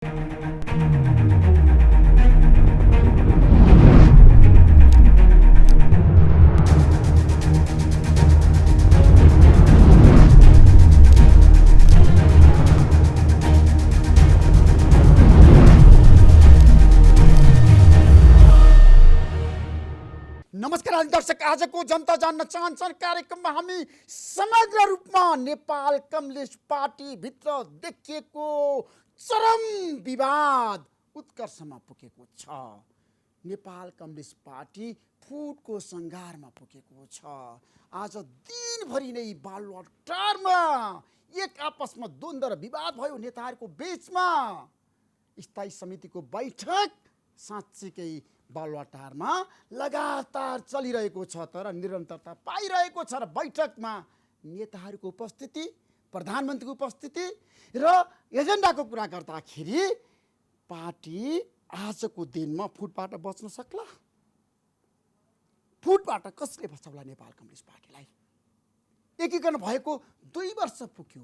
नमस्कार दर्शक, आजको जनता जान्न चाहन्छन् कार्यक्रममा हामी समग्र रूपमा नेपाल कम्युनिस्ट पार्टीभित्र देखिएको चरम विवाद उत्कर्षमा पुगेको छ। नेपाल कम्युनिस्ट पार्टी फुटको सङ्घारमा पुगेको छ। आज दिनभरि नै बालुवाटारमा एक आपसमा द्वन्द्व र विवाद भयो नेताहरूको बीचमा। स्थायी समितिको बैठक साँच्चीकै बालुवाटारमा लगातार चलिरहेको छ, तर निरन्तरता पाइरहेको छ। र बैठकमा नेताहरूको उपस्थिति, प्रधानमन्त्रीको उपस्थिति र एजेन्डाको कुरा गर्दाखेरि पार्टी आजको दिनमा फुटबाट बच्न सक्ला? फुटबाट कसले बचाउला नेपाल कम्युनिस्ट पार्टीलाई? एकीकरण भएको 2 वर्ष पुग्यो,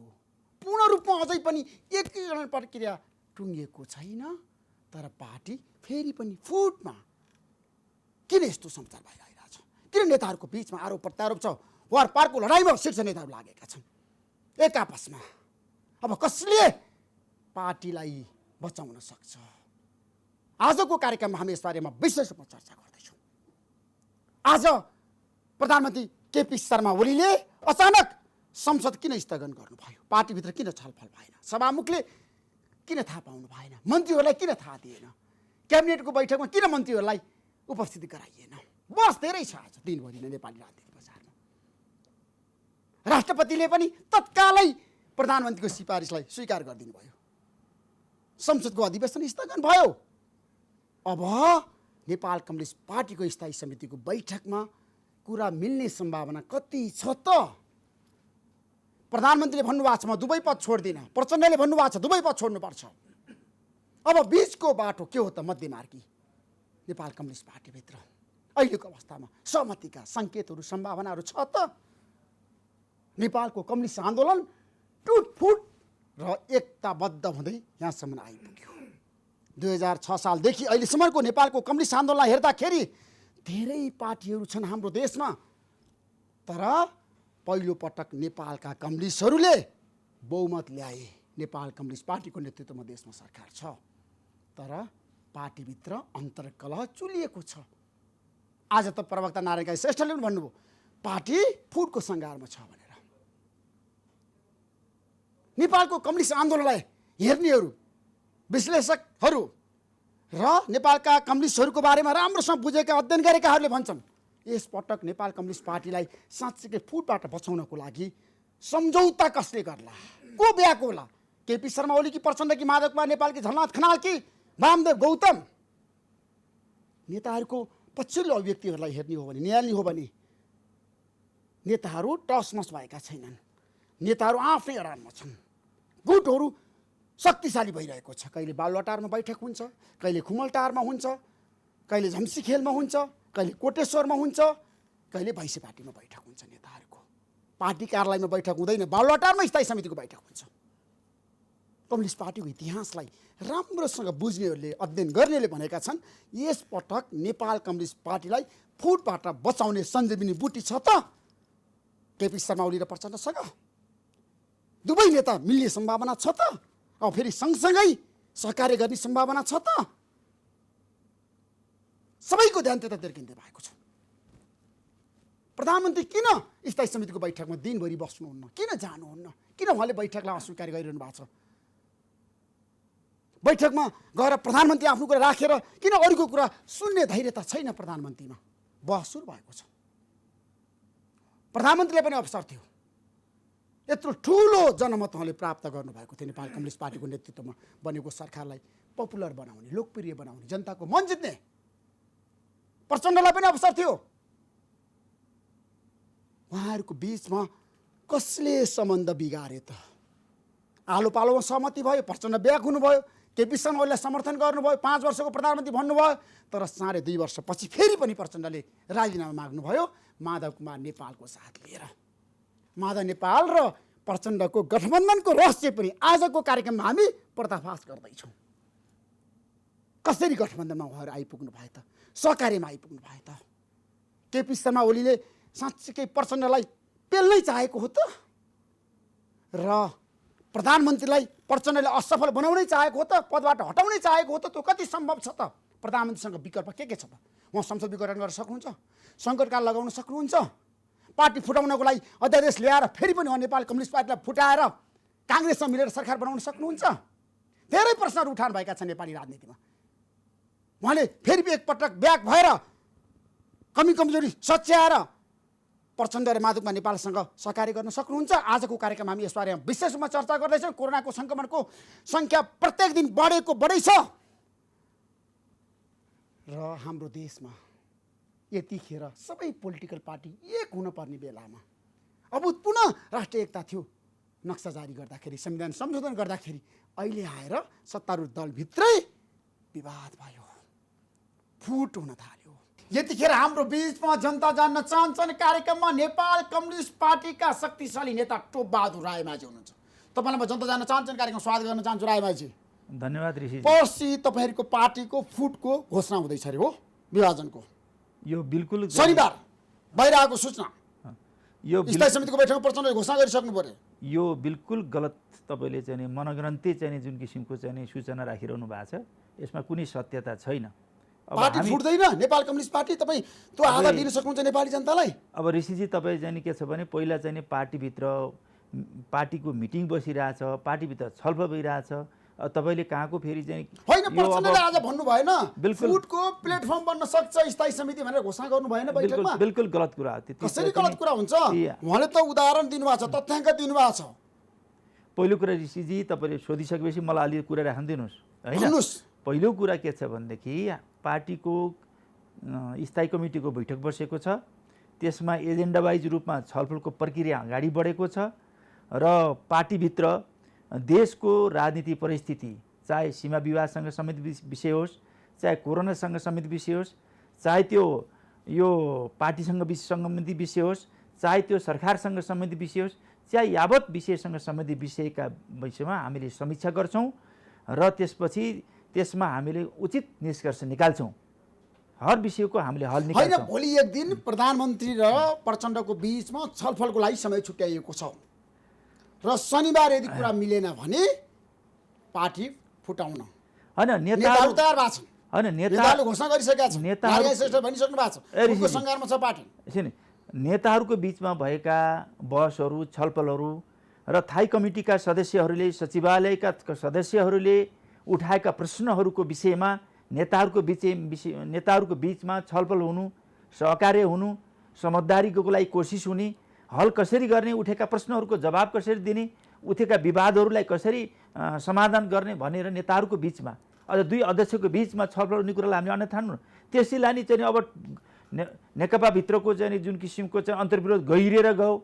पूर्ण रूपमा अझै पनि एकीकरण प्रक्रिया टुङ्गिएको छैन, तर पार्टी फेरि पनि फुटमा। किन यस्तो समाचार भइरहेको छ? किन नेताहरूको बीचमा आरोप प्रत्यारोप छ? वार पारको लडाइँमा शीर्ष नेताहरू लागेका छन् एक आपसमा। अब कसले पार्टीलाई बचाउन सक्छ? आजको कार्यक्रममा हामी यसबारेमा विशेष रूपमा चर्चा गर्दैछौँ। आज प्रधानमन्त्री केपी शर्मा ओलीले अचानक संसद किन स्थगन गर्नुभयो? पार्टीभित्र किन छलफल भएन? सभामुखले किन थाहा पाउनु भएन? मन्त्रीहरूलाई किन थाहा दिएन? क्याबिनेटको बैठकमा किन मन्त्रीहरूलाई उपस्थिति गराइएन? बस धेरै छ आज दिनभरि नै नेपाली राजनीतिक बजारमा। राष्ट्रपतिले पनि तत्कालै प्रधानमन्त्रीको सिफारिसलाई स्वीकार गरिदिनु भयो। संसदको अधिवेशन स्थगन भयो। अब नेपाल कम्युनिस्ट पार्टीको स्थायी समितिको बैठकमा कुरा मिल्ने सम्भावना कति छ त? प्रधानमन्त्रीले भन्नुभएको छ म दुवै पद छोड्दिनँ, प्रचण्डले भन्नुभएको छ दुवै पद छोड्नुपर्छ। अब बीचको बाटो के हो त? मध्यमार्गी नेपाल कम्युनिस्ट पार्टीभित्र अहिलेको अवस्थामा सहमतिका सङ्केतहरू, सम्भावनाहरू छ त? नेपालको कम्युनिस्ट आन्दोलन टुटफुट र एकताबद्ध हुँदै यहाँसम्म आइपुग्यो। 2006 सालदेखि अहिलेसम्मको नेपालको कम्युनिस्ट आन्दोलनलाई हेर्दाखेरि धेरै पार्टीहरू छन् हाम्रो देशमा, तर पहिलो पटक नेपालका कम्युनिस्टहरूले बहुमत ल्याए। नेपाल कम्युनिस्ट पार्टीको नेतृत्वमा देशमा सरकार छ, तर पार्टीभित्र अन्तर्कलह चुलिएको छ। आज त प्रवक्ता नारायण काजी श्रेष्ठले पनि भन्नुभयो पार्टी फुटको सङ्घारमा छ भनेर। नेपालको कम्युनिस्ट आन्दोलनलाई हेर्नेहरू, विश्लेषकहरू र नेपालका कम्युनिस्टहरूको बारेमा राम्रोसँग बुझेका, अध्ययन गरेकाहरूले भन्छन् यसपटक नेपाल कम्युनिस्ट पार्टीलाई साँच्चीकै फुटबाट बचाउनको लागि सम्झौता कसले गर्ला? को ब्याएको होला? केपी शर्मा ओली कि प्रचण्ड कि माधव कुमार नेपाल कि झलनाथ खनाल कि वामदेव गौतम? नेताहरूको पछिल्लो अभिव्यक्तिहरूलाई हेर्ने हो भने, निहाल्ने हो भने नेताहरू टसमस भएका छैनन्। नेताहरू आफ्नै अडानमा छन्। गुटहरू शक्तिशाली भइरहेको छ। कहिले बालुवाटारमा बैठक हुन्छ, कहिले खुमलटारमा हुन्छ, कहिले झम्सीखेलमा हुन्छ, कहिले कोटेश्वरमा हुन्छ, कहिले भैँसे पार्टीमा बैठक हुन्छ। नेताहरूको पार्टी कार्यालयमा बैठक हुँदैन, बालुवाटारमा स्थायी समितिको बैठक हुन्छ। कम्युनिस्ट पार्टीको इतिहासलाई राम्रोसँग बुझ्नेहरूले, अध्ययन गर्नेले भनेका छन् यसपटक नेपाल कम्युनिस्ट पार्टीलाई फुटबाट बचाउने सञ्जीवनी बुटी छ त केपी शर्मा ओली र प्रचण्डसँग? दुवै नेता मिल्ने सम्भावना छ त? अब फेरि सँगसँगै सहकार्य गर्ने सम्भावना छ त? सबैको ध्यान त्यतातिर केन्द्रित भएको छ। प्रधानमन्त्री किन स्थायी समितिको बैठकमा दिनभरि बस्नुहुन्न? किन जानुहुन्न? किन उहाँले बैठकलाई अस्वीकार गरिरहनु भएको छ? बैठकमा गएर प्रधानमन्त्री आफ्नो कुरा राखेर किन अरूको कुरा सुन्ने धैर्यता छैन प्रधानमन्त्रीमा? बहस सुरु भएको छ। प्रधानमन्त्रीले पनि अवसर थियो, यत्रो ठुलो जनमत उहाँले प्राप्त गर्नुभएको थियो। नेपाल कम्युनिस्ट पार्टीको नेतृत्वमा बनेको सरकारलाई पपुलर बनाउने, लोकप्रिय बनाउने, जनताको मन जित्ने प्रचण्डलाई पनि अवसर थियो। उहाँहरूको बीचमा कसले सम्बन्ध बिगारे त? आलो पालोमा सहमति भयो, प्रचण्ड ब्याक हुनुभयो, केपी शर्मा ओलीलाई समर्थन गर्नुभयो, 5 वर्षको प्रधानमन्त्री भन्नुभयो, तर 2.5 वर्षपछि फेरि पनि प्रचण्डले राजीनामा माग्नुभयो माधव कुमार नेपालको साथ लिएर। माधव नेपाल र प्रचण्डको गठबन्धनको रहस्य पनि आजको कार्यक्रममा हामी पर्दाफास गर्दैछौँ। कसरी गठबन्धनमा भएर आइपुग्नु भयो त, सहकार्यमा आइपुग्नु भयो त? केपी शर्मा ओलीले साँच्चीकै प्रचण्डलाई पेल्नै चाहेको हो त र प्रधानमन्त्रीलाई प्रचण्डले असफल बनाउनै चाहेको हो त, पदबाट हटाउनै चाहेको हो त? त्यो कति सम्भव छ त? प्रधानमन्त्रीसँग विकल्प के छ त? उहाँ संसद विघटन गर्न सक्नुहुन्छ, सङ्कटकाल लगाउन सक्नुहुन्छ, पार्टी फुटाउनको लागि अध्यादेश ल्याएर फेरि पनि नेपाल कम्युनिस्ट पार्टीलाई फुटाएर काङ्ग्रेससँग मिलेर सरकार बनाउन सक्नुहुन्छ? धेरै प्रश्नहरू उठान भएका छन् नेपाली राजनीतिमा। उहाँले फेरि एकपटक ब्याक भएर कमी कमजोरी सच्याएर प्रचण्ड र माधुकमा नेपालसँग सहकार्य गर्न सक्नुहुन्छ? आजको कार्यक्रम हामी यसबारे विशेष रूपमा चर्चा गर्दैछौँ। कोरोनाको सङ्क्रमणको सङ्ख्या प्रत्येक दिन बढै छ र हाम्रो देशमा यतिखेर सबै पोलिटिकल पार्टी एक हुनुपर्ने बेलामा अभूतपूर्व राष्ट्रिय एकता थियो। नक्सा जारी गर्दाखेरि, संविधान संशोधन गर्दाखेरि अहिले आएर सत्तारूढ दलभित्रै विवाद भयो, फुट हुन थाल्यो। यतिखेर हाम्रो बीचमा जनता जान्न चाहन्छन् कार्यक्रममा नेपाल कम्युनिस्ट पार्टीका शक्तिशाली नेता टोपबहादुर रायमाझी हुनुहुन्छ। तपाईँलाई म जनता जान्न चाहन्छन् कार्यक्रम स्वागत गर्न चाहन्छु। रायमाझी, धन्यवाद ऋषि। पर्सि तपाईँहरूको पार्टीको फुटको घोषणा हुँदैछ अरे हो, विभाजनको? यो बिल्कुल शनिबार बाहिर आएको सूचना, यो स्थायी समितिको बैठकमा प्रचण्डले घोषणा गरिसक्नु पर्यो। यो बिल्कुल गलत तपाईँले चाहिँ मनग्रन्थी चाहिँ जुन किसिमको चाहिँ सूचना राखिरहनु भएको छ, यसमा कुनै सत्यता छैन। पार्टी फुट्दैन नेपाल कम्युनिस्ट पार्टी, तपाईँ त्यो आधार दिन सक्नुहुन्छ नेपाली जनतालाई? अब ऋषिजी, तपाईँ चाहिँ के छ भने पहिला चाहिँ पार्टीभित्र पार्टीको मिटिङ बसिरहेछ, पार्टीभित्र छलफल भइरहेछ, तपाईँले कहाँको फेरि चाहिँ होइन, प्रचण्डले आज भन्नु भएन बिल्कुल फुटको प्लेटफर्म बन्न सक्छ स्थायी समिति भनेर घोषणा गर्नु भएन बैठकमा? बिल्कुल गलत कुरा हो। कसरी गलत कुरा हुन्छ? उहाँले त उदाहरण दिनुभएको छ, तथ्याङ्क दिनुभएको छ। पहिलो कुरा ऋषिजी, तपाईँले सोधिसकेपछि मलाई अलि कुरा राख्न दिनुहोस् होइन। पहिलो कुरा के छ भनेदेखि पार्टीको स्थायी कमिटीको बैठक बसेको छ, त्यसमा एजेन्डा वाइज रूपमा छलफलको प्रक्रिया अगाडि बढेको छ र पार्टीभित्र देशको राजनीति परिस्थिति, चाहे सीमा विवादसँग सम्बन्धित विषय होस्, चाहे कोरोनासँग सम्बन्धित विषय होस्, चाहे त्यो यो पार्टीसँग सम्बन्धित विषय होस्, चाहे त्यो सरकारसँग सम्बन्धित विषय होस्, चाहे यावत विषयसँग सम्बन्धित विषयका विषयमा हामीले समीक्षा गर्छौँ र त्यसपछि त्यसमा हामीले उचित निष्कर्ष निकाल्छौँ। हर विषयको हामीले हल निकाल्छौँ। होइन, भोलि एक दिन प्रधानमन्त्री र प्रचण्डको बीचमा छलफलको लागि समय छुट्याइएको छ र शनिबार यदि कुरा मिलेन भने पार्टी फुटाउन होइन नेताहरू तयार भएको छन्। होइन, नेताहरूले घोषणा गरिसकेका छन्, नेताहरू भनिसक्नु भएको छ, फुटको सङ्घारमा छ पार्टी। नेताहरूको बिचमा भएका बहसहरू, छलफलहरू र थाई कमिटीका सदस्यहरूले, सचिवालयका सदस्यहरूले उठाएका प्रश्नहरूको विषयमा नेताहरूको बिचमा छलफल हुनु, सहकार्य हुनु, समझदारीको लागि कोसिस हुने, हल कसरी गर्ने, उठेका प्रश्नहरूको जवाब कसरी दिने, उठेका विवादहरूलाई कसरी समाधान गर्ने भनेर नेताहरूको बिचमा, अझ दुई अध्यक्षको बिचमा छलफल हुने कुरालाई हामीले अन्य ठान्नु। त्यसैलाई नि चाहिँ अब नेकपा भित्रको चाहिँ जुन किसिमको चाहिँ अन्तर्विरोध गहिरिएर गयो,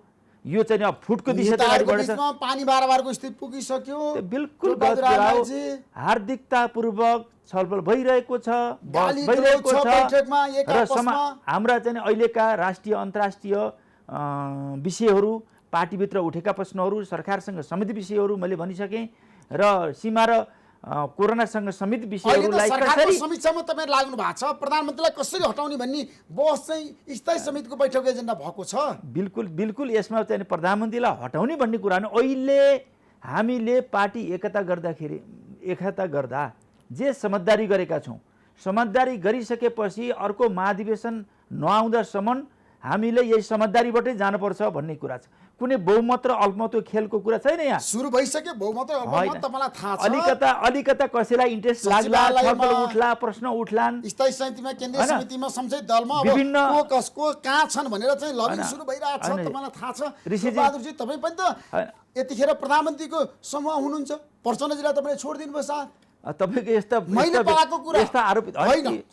यो चाहिँ अब फुटको दिशातर्फ बढेछ। पानी बारबारको स्थिति पुगिसक्यो। बिल्कुल गलत कुरा हो। हार्दिकतापूर्वक छलफल भइरहेको छ, भइरहेको छ र हाम्रा चाहिँ अहिलेका राष्ट्रिय अन्तर्राष्ट्रिय विषयहरू, पार्टीभित्र उठेका प्रश्नहरू, सरकारसँग सम्बन्धित विषयहरू मैले भनिसकेँ र सीमा र कोरोनासँग सम्बन्धित विषयहरूलाई कसरी समीक्षामा तपाईँ लाग्नु भएको छ, प्रधानमन्त्रीलाई कसरी हटाउने भन्ने बहस चाहिँ स्थायी समितिको बैठकको एजेन्डा भएको छ। बिल्कुल यसमा चाहिँ प्रधानमन्त्रीलाई हटाउने भन्ने कुरा हो। अहिले हामीले पार्टी एकता गर्दा जे समझदारी गरेका छौँ, समझदारी गरिसकेपछि अर्को महाधिवेशन नआउँदासम्म हामीले यही समझदारीबाटै जानुपर्छ भन्ने कुरा छ। कुनै बहुमत र अल्पमतको खेलको कुरा छैन। यहाँ सुरु भइसक्यो बहुमत र अल्पमत, तपाईँलाई थाहा छ। अलिकता कसैलाई इन्ट्रेस्ट लाग्ला, छलफल उठ्ला, प्रश्न उठ्लान्, स्थायी समितिमा, केन्द्रीय समितिमा, संसदीय दलमा विभिन्न को कसको कहाँ छन् भनेर चाहिँ लबिङ सुरु भइरहेको छ। तपाईँलाई थाहा छ बहादुरजी, तपाईँ पनि त यतिखेर प्रधानमन्त्रीको समूह हुनुहुन्छ, प्रचण्डजीलाई तपाईँले छोडिदिनु भयो साथ। तपाईँको यस्ता आरोपित होइन,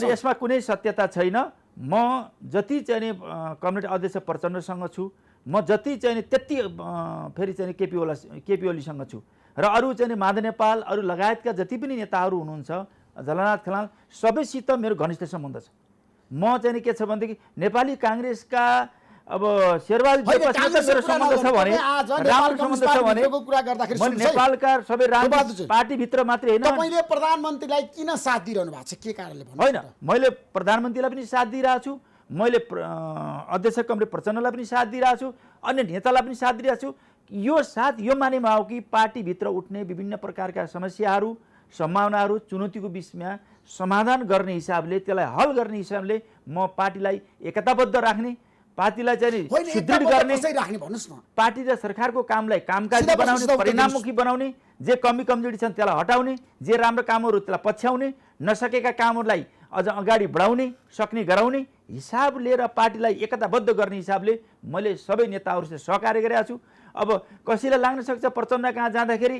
यसमा कुनै सत्यता छैन। म जति चाहिँ कमिटी अध्यक्ष प्रचण्डसँग छु, म जति चाहिँ त्यति फेरि चाहिँ केपी ओलीसँग छु र अरू चाहिँ माधव नेपाल, अरू लगायतका जति पनि नेताहरू हुनुहुन्छ, झलनाथ खनाल, सबैसित मेरो घनिष्ठ सम्बन्ध छ। म चाहिँ के छ भनेदेखि नेपाली काङ्ग्रेसका अब शेरबहादुर देवकोसँग मेरो सम्बन्ध छ भने राम्रो सम्बन्ध छ भने कुरा गर्दाखेरि म नेपालका सबै राजनीतिक पार्टीभित्र मात्रै होइन तपाईले प्रधानमन्त्रीलाई किन साथ दिइरहनु भएको छ के कारणले भन्नु होइन मैले प्रधानमन्त्रीलाई पनि साथ दिइरहेको छु मैले अध्यक्ष कमरेड प्रचण्डलाई पनि साथ दिइरहेको छु अन्य नेतालाई पनि साथ दिइरहेको छु यो साथ यो मानेमा हो कि पार्टीभित्र उठ्ने विभिन्न प्रकारका समस्याहरू सम्भावनाहरू चुनौतीको बिचमा समाधान गर्ने हिसाबले त्यसलाई हल गर्ने हिसाबले म पार्टीलाई एकताबद्ध राख्ने पार्टीलाई चाहिँ सुदृढ गर्ने पार्टी र सरकारको कामलाई कामकाजी बनाउने परिणाममुखी बनाउने जे कमी कमजोरी छन् त्यसलाई हटाउने जे राम्रो कामहरू त्यसलाई पछ्याउने नसकेका कामहरूलाई अझ अगाडि बढाउने सक्ने गराउने हिसाब लिएर पार्टीलाई एकताबद्ध गर्ने हिसाबले मैले सबै नेताहरूसित सहकार्य गरेको छु। अब कसैलाई लाग्न सक्छ प्रचण्ड कहाँ जाँदाखेरि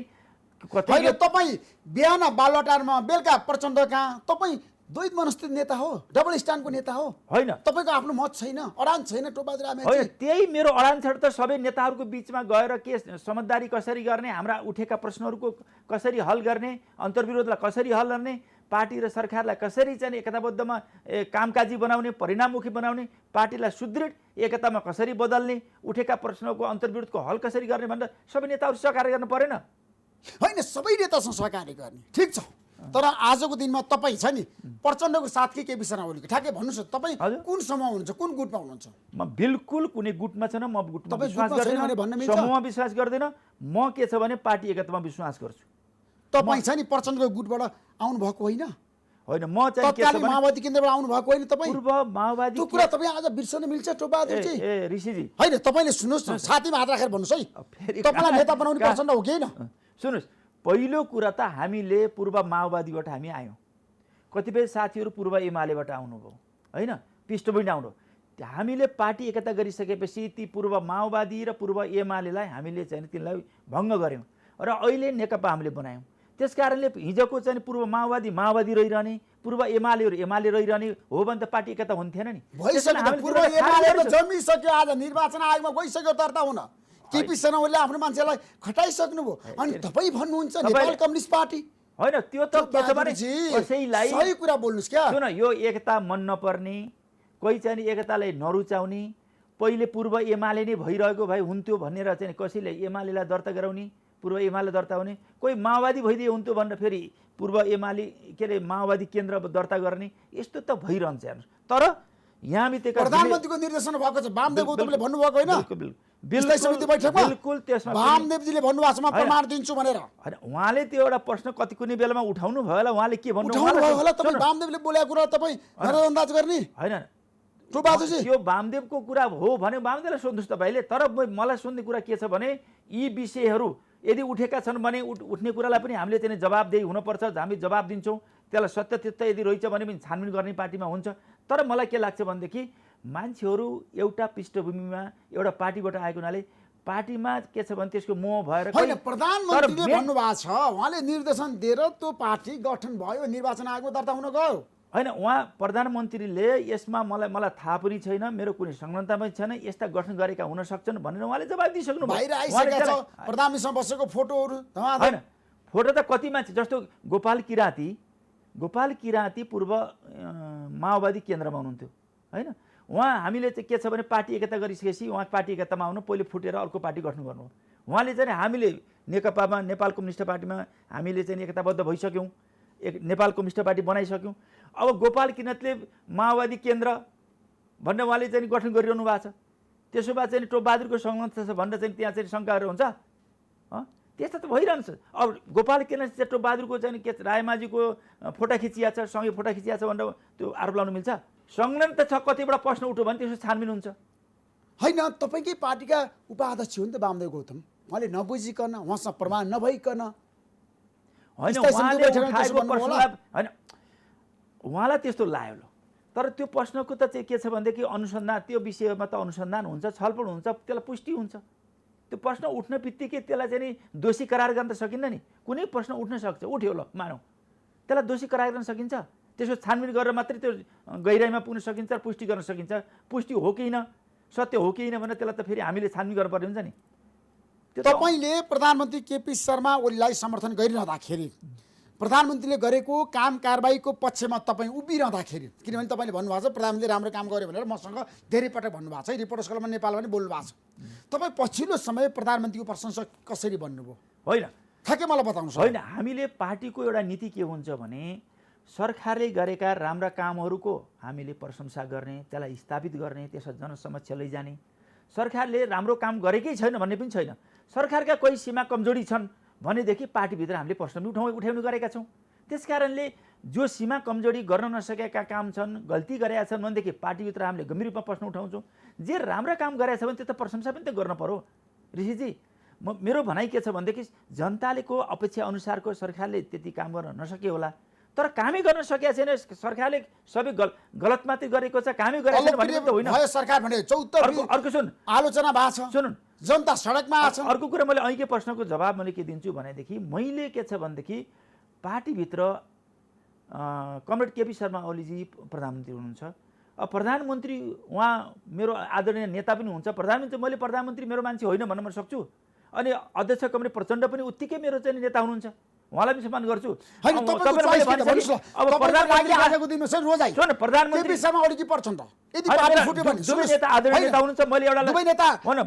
तपाईँ बिहान बालुवाटारमा बेलुका प्रचण्ड कहाँ तपाईँ द्वैत मनस्थित नेता हो डबल स्ट्यान्डको नेता हो होइन तपाईँको आफ्नो मत छैन अडान छैन टोपबहादुर आमेची होइन त्यही मेरो अडान छ त सबै नेताहरूको बिचमा गएर के समझदारी कसरी गर्ने हाम्रा उठेका प्रश्नहरूको कसरी हल गर्ने अन्तर्विरोधलाई कसरी हल गर्ने पार्टी र सरकारलाई कसरी चाहिँ एकताबद्धमा कामकाजी बनाउने परिणाममुखी बनाउने पार्टीलाई सुदृढ एकतामा कसरी बदल्ने उठेका प्रश्नको अन्तर्विरोधको हल कसरी गर्ने भनेर सबै नेताहरू सहकार्य गर्नु परेन होइन सबै नेतासँग सहकार्य गर्ने ठिक छ तर आजको दिनमा तपाईँ छ नि प्रचण्डको साथ के विषयमा ओलीको ठ्याक्कै भन्नुहोस् तपाईँ कुन समूहमा हुनुहुन्छ कुन गुटमा हुनुहुन्छ म बिल्कुल कुनै गुटमा छैन म गुटमा विश्वास गर्दिनँ समूहमा विश्वास गर्दिनँ म के छ भने पार्टी एकतामा विश्वास गर्छु तपाईँ छ नि प्रचण्डको गुटबाट आउनु भएको होइन होइन म चाहिँ के छ भने माओवादी केन्द्रबाट आउनु भएको होइन तपाईँ पूर्व माओवादी त्यो कुरा तपाईँ आज बिर्सन मिल्छ टोपबहादुरजी ए ऋषिजी होइन तपाईँले सुन्नुहोस् न छातीमा हात राखेर भन्नुहोस् है तपाईँलाई नेता बनाउने प्रचण्ड हो कि होइन सुन्नुहोस् पहिलो कुरा त हामीले पूर्व माओवादीबाट हामी आयौँ कतिपय साथीहरू पूर्व एमालेबाट आउनुभयो होइन पृष्ठभूमि आउनु हामीले पार्टी एकता गरिसकेपछि ती पूर्व माओवादी र पूर्व एमालेलाई हामीले चाहिँ तिनलाई भङ्ग गऱ्यौँ र अहिले नेकपा हामीले बनायौँ त्यस कारणले हिजोको चाहिँ पूर्व माओवादी रहिरहने पूर्व एमालेहरू एमाले रहिरहने हो भने त पार्टी एकता हुन्थेन नि पूर्व एमाले जन्मिसक्यो आज निर्वाचन आयोगमा गइसक्यो दर्ता हुन केपी शर्माले आफ्नो मान्छेलाई खटाइसक्नुभयो अनि तपाईँ भन्नुहुन्छ नेपाल कम्युनिस्ट पार्टी होइन त्यो त के छ भने कसैलाई सही कुरा बोल्नुस् क्या सुन यो एकता मन नपर्ने कोही चाहिँ एकतालाई नरुचाउने पहिले पूर्व एमाले नै भइरहेको भए हुन्थ्यो भनेर चाहिँ कसैले एमालेलाई दर्ता गराउने पूर्व एमाले दर्ता हुने कोही माओवादी भइदिए हुन्थ्यो भनेर फेरि पूर्व एमाले के अरे माओवादी केन्द्र दर्ता गर्ने यस्तो त भइरहन्छ हेर्नुहोस् तर यहाँ बितेका प्रधानमन्त्रीको निर्देशन भएको छ वामदेव गौतमले भन्नुभएको होइन समिति बैठकमा बिल्कुल त्यसमा वामदेवजीले भन्नुभएको छ म प्रमाण दिन्छु भनेर हैन उहाँले त्यो एउटा प्रश्न कति कुनै बेलामा उठाउनु भयो होला उहाँले के भन्नु होला तपाईँ वामदेवले बोलेको कुरा तपाईँ नजरअन्दाज गर्ने हैन टोपबहादुरजी यो वामदेवको कुरा हो भने वामदेवलाई सोध्नुहोस् तपाईँले तर मलाई सोध्ने कुरा के छ भने यी विषयहरू यदि उठेका छन् भने उठ्ने कुरालाई पनि हामीले चाहिँ जवाबदेही हुनुपर्छ हामी जवाब दिन्छौँ त्यसलाई सत्य त्यत्त यदि रहेछ भने पनि छानबिन गर्ने पार्टीमा हुन्छ तर मलाई के लाग्छ भनेदेखि मान्छेहरू एउटा पृष्ठभूमिमा एउटा पार्टीबाट आएको हुनाले पार्टीमा के छ भने त्यसको मोह भएर होइन प्रधानमन्त्रीले भन्नुभएको छ उहाँले निर्देशन दिएर त्यो पार्टी गठन भयो निर्वाचन आयोगमा दर्ता हुन गयो होइन उहाँ प्रधानमन्त्रीले यसमा मलाई थाहा पनि छैन मेरो कुनै संलग्नता पनि छैन यस्ता गठन गरेका हुन सक्छन् भनेर उहाँले जवाब दिइसक्नु भयो प्रधानमन्त्रीसँग बसेको फोटोहरू होइन फोटो त कति मान्छे जस्तो गोपाल किराँती पूर्व माओवादी केन्द्रमा हुनुहुन्थ्यो होइन उहाँ हामीले चाहिँ के छ भने पार्टी एकता गरिसकेपछि उहाँ पार्टी एकतामा आउनु पहिले फुटेर अर्को पार्टी गठन गर्नु उहाँले चाहिँ हामीले नेकपामा नेपाल कम्युनिस्ट पार्टीमा हामीले चाहिँ एकताबद्ध भइसक्यौँ नेपाल कम्युनिस्ट पार्टी बनाइसक्यौँ अब गोपाल किराँतले माओवादी केन्द्र भनेर उहाँले चाहिँ गठन गरिरहनु भएको छ त्यसो भए चाहिँ टोपबहादुरको संलग्नता छ भनेर चाहिँ त्यहाँ चाहिँ शङ्काहरू हुन्छ त्यस्तो त भइरहन्छ अब गोपाल किराँत चाहिँ टोपबहादुरको चाहिँ के रायमाझीको फोटा खिचिया छ सँगै फोटा खिचिया छ भनेर त्यो आरोप लाउनु मिल्छ संलग्नता छ कतिवटा प्रश्न उठ्यो भने त्यसो छानबिन हुन्छ होइन तपाईँकै पार्टीका उपाध्यक्ष हो नि त वामदेव गौतम उहाँले नबुझिकन उहाँसँग प्रमाण नभइकन होइन उहाँले उठाएको प्रश्नलाई होइन उहाँलाई त्यस्तो लाग्यो ल तर त्यो प्रश्नको त चाहिँ के छ भनेदेखि अनुसन्धान त्यो विषयमा त अनुसन्धान हुन्छ छलफल हुन्छ त्यसलाई पुष्टि हुन्छ त्यो प्रश्न उठ्न बित्तिकै त्यसलाई चाहिँ नि दोषी करार गर्न त सकिन्न नि कुनै प्रश्न उठ्न सक्छ उठ्यो ल मानौँ त्यसलाई दोषी करार गर्न सकिन्छ त्यसो छानबिन गरेर मात्रै त्यो गहिराइमा पुग्न सकिन्छ पुष्टि गर्न सकिन्छ पुष्टि हो कि होइन सत्य हो कि होइन भने त्यसलाई त फेरि हामीले छानबिन गर्नुपर्ने हुन्छ नि तपाईँले प्रधानमन्त्री केपी शर्मा ओलीलाई समर्थन गरिरहँदाखेरि प्रधानमन्त्रीले गरेको काम कारबाहीको पक्षमा तपाईँ उभिरहँदाखेरि, किनभने तपाईँले भन्नुभएको छ प्रधानमन्त्रीले राम्रो काम गर्यो भनेर मसँग धेरै पटक भन्नुभएको छ, रिपोर्टर्स क्लबमा नेपालमा पनि बोल्नु भएको छ। तपाईँ पछिल्लो समय प्रधानमन्त्रीको प्रशंसक कसरी बन्नुभयो? होइन, ठ्याक्कै मलाई बताउनुहोस्। होइन, हामीले पार्टीको एउटा नीति के हुन्छ भने सरकारले गरेका राम्रा कामहरूको हामीले प्रशंसा गर्ने, त्यसलाई स्थापित गर्ने, त्यसलाई जनसमक्ष लैजाने। सरकारले राम्रो काम गरेकै छैन भन्ने पनि छैन। सरकारका कोही सीमा कमजोरी छन् भनेदेखि पार्टीभित्र हामीले प्रश्न उठाउने गरेका छौँ। त्यस कारणले जो सीमा कमजोरी गर्न नसकेका काम छन्, गल्ती गरेका छन् भनेदेखि पार्टीभित्र हामीले गम्भीर रूपमा प्रश्न उठाउँछौँ। जे राम्रा काम गरेका छ भने त्यो त प्रशंसा पनि त गर्न पर्यो। ऋषिजी, मेरो भनाइ के छ भनेदेखि जनतालेको अपेक्षा अनुसारको सरकारले त्यति काम गर्न नसके होला, तर कामै गर्न सकेका छैन। सरकारले सबै गलत मात्रै गरेको छ, कामै गरेको छैन भन्ने त होइन। सरकार भने 74 अर्को सुन, आलोचना भएको छ, सुन, जनता सडकमा आछ। अर्को कुरा मैले अहिले प्रश्नको जवाब मैले के दिन्छु भनेदेखि मैले के छ भनेदेखि पार्टीभित्र कमरेड केपी शर्मा ओलीजी प्रधानमन्त्री हुनुहुन्छ। अब प्रधानमन्त्री उहाँ मेरो आदरणीय नेता पनि हुनुहुन्छ। प्रधानमन्त्री मैले प्रधानमन्त्री मेरो मान्छे होइन भन्न म सक्छु। अनि अध्यक्ष कमरेड प्रचण्ड पनि उत्तिकै मेरो चाहिँ नेता हुनुहुन्छ, उहाँलाई पनि सम्मान गर्छु।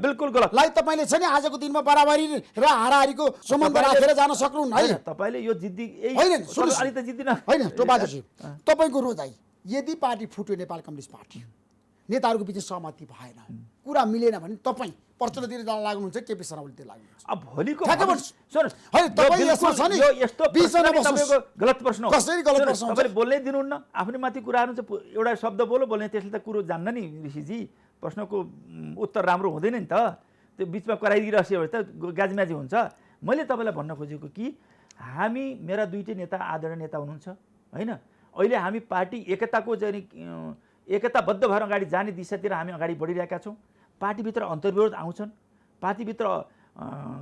बिल्कुल गलत तपाईँले छ नि आजको दिनमा बराबरी र हाराहारीको सम्बन्ध राखेर जान सक्नुहुन्न है। तपाईँले यो जिद्दी तपाईँको रोजाइ यदि पार्टी फुट्यो, नेपाल कम्युनिस्ट पार्टी नेताहरूको बिच सहमति भएन, कुरा मिलेन भने तपाईँ प्रचण्डतिर लाग्नुहुन्छ, केपी शर्मा ओलीतिर लाग्नुहुन्छ। अब भोलिको गलत प्रश्न तपाईँले बोल्नै दिनुहुन्न, आफ्नै माथि कुराहरू चाहिँ एउटा शब्द बोलो बोल्ने, त्यसले त कुरो जान्न नि ऋषिजी। प्रश्नको उत्तर राम्रो हुँदैन नि त, त्यो बिचमा कराइदिइरहेको भए त गाजीमाजी हुन्छ। मैले तपाईँलाई भन्न खोजेको कि हामी मेरा दुईटै नेता आदरणीय नेता हुनुहुन्छ होइन। अहिले हामी पार्टी एकताको चाहिँ एकताबद्ध भएर अगाडि जाने दिशातिर हामी अगाडि बढिरहेका छौँ। पार्टीभित्र अन्तर्विरोध आउँछन्, पार्टीभित्र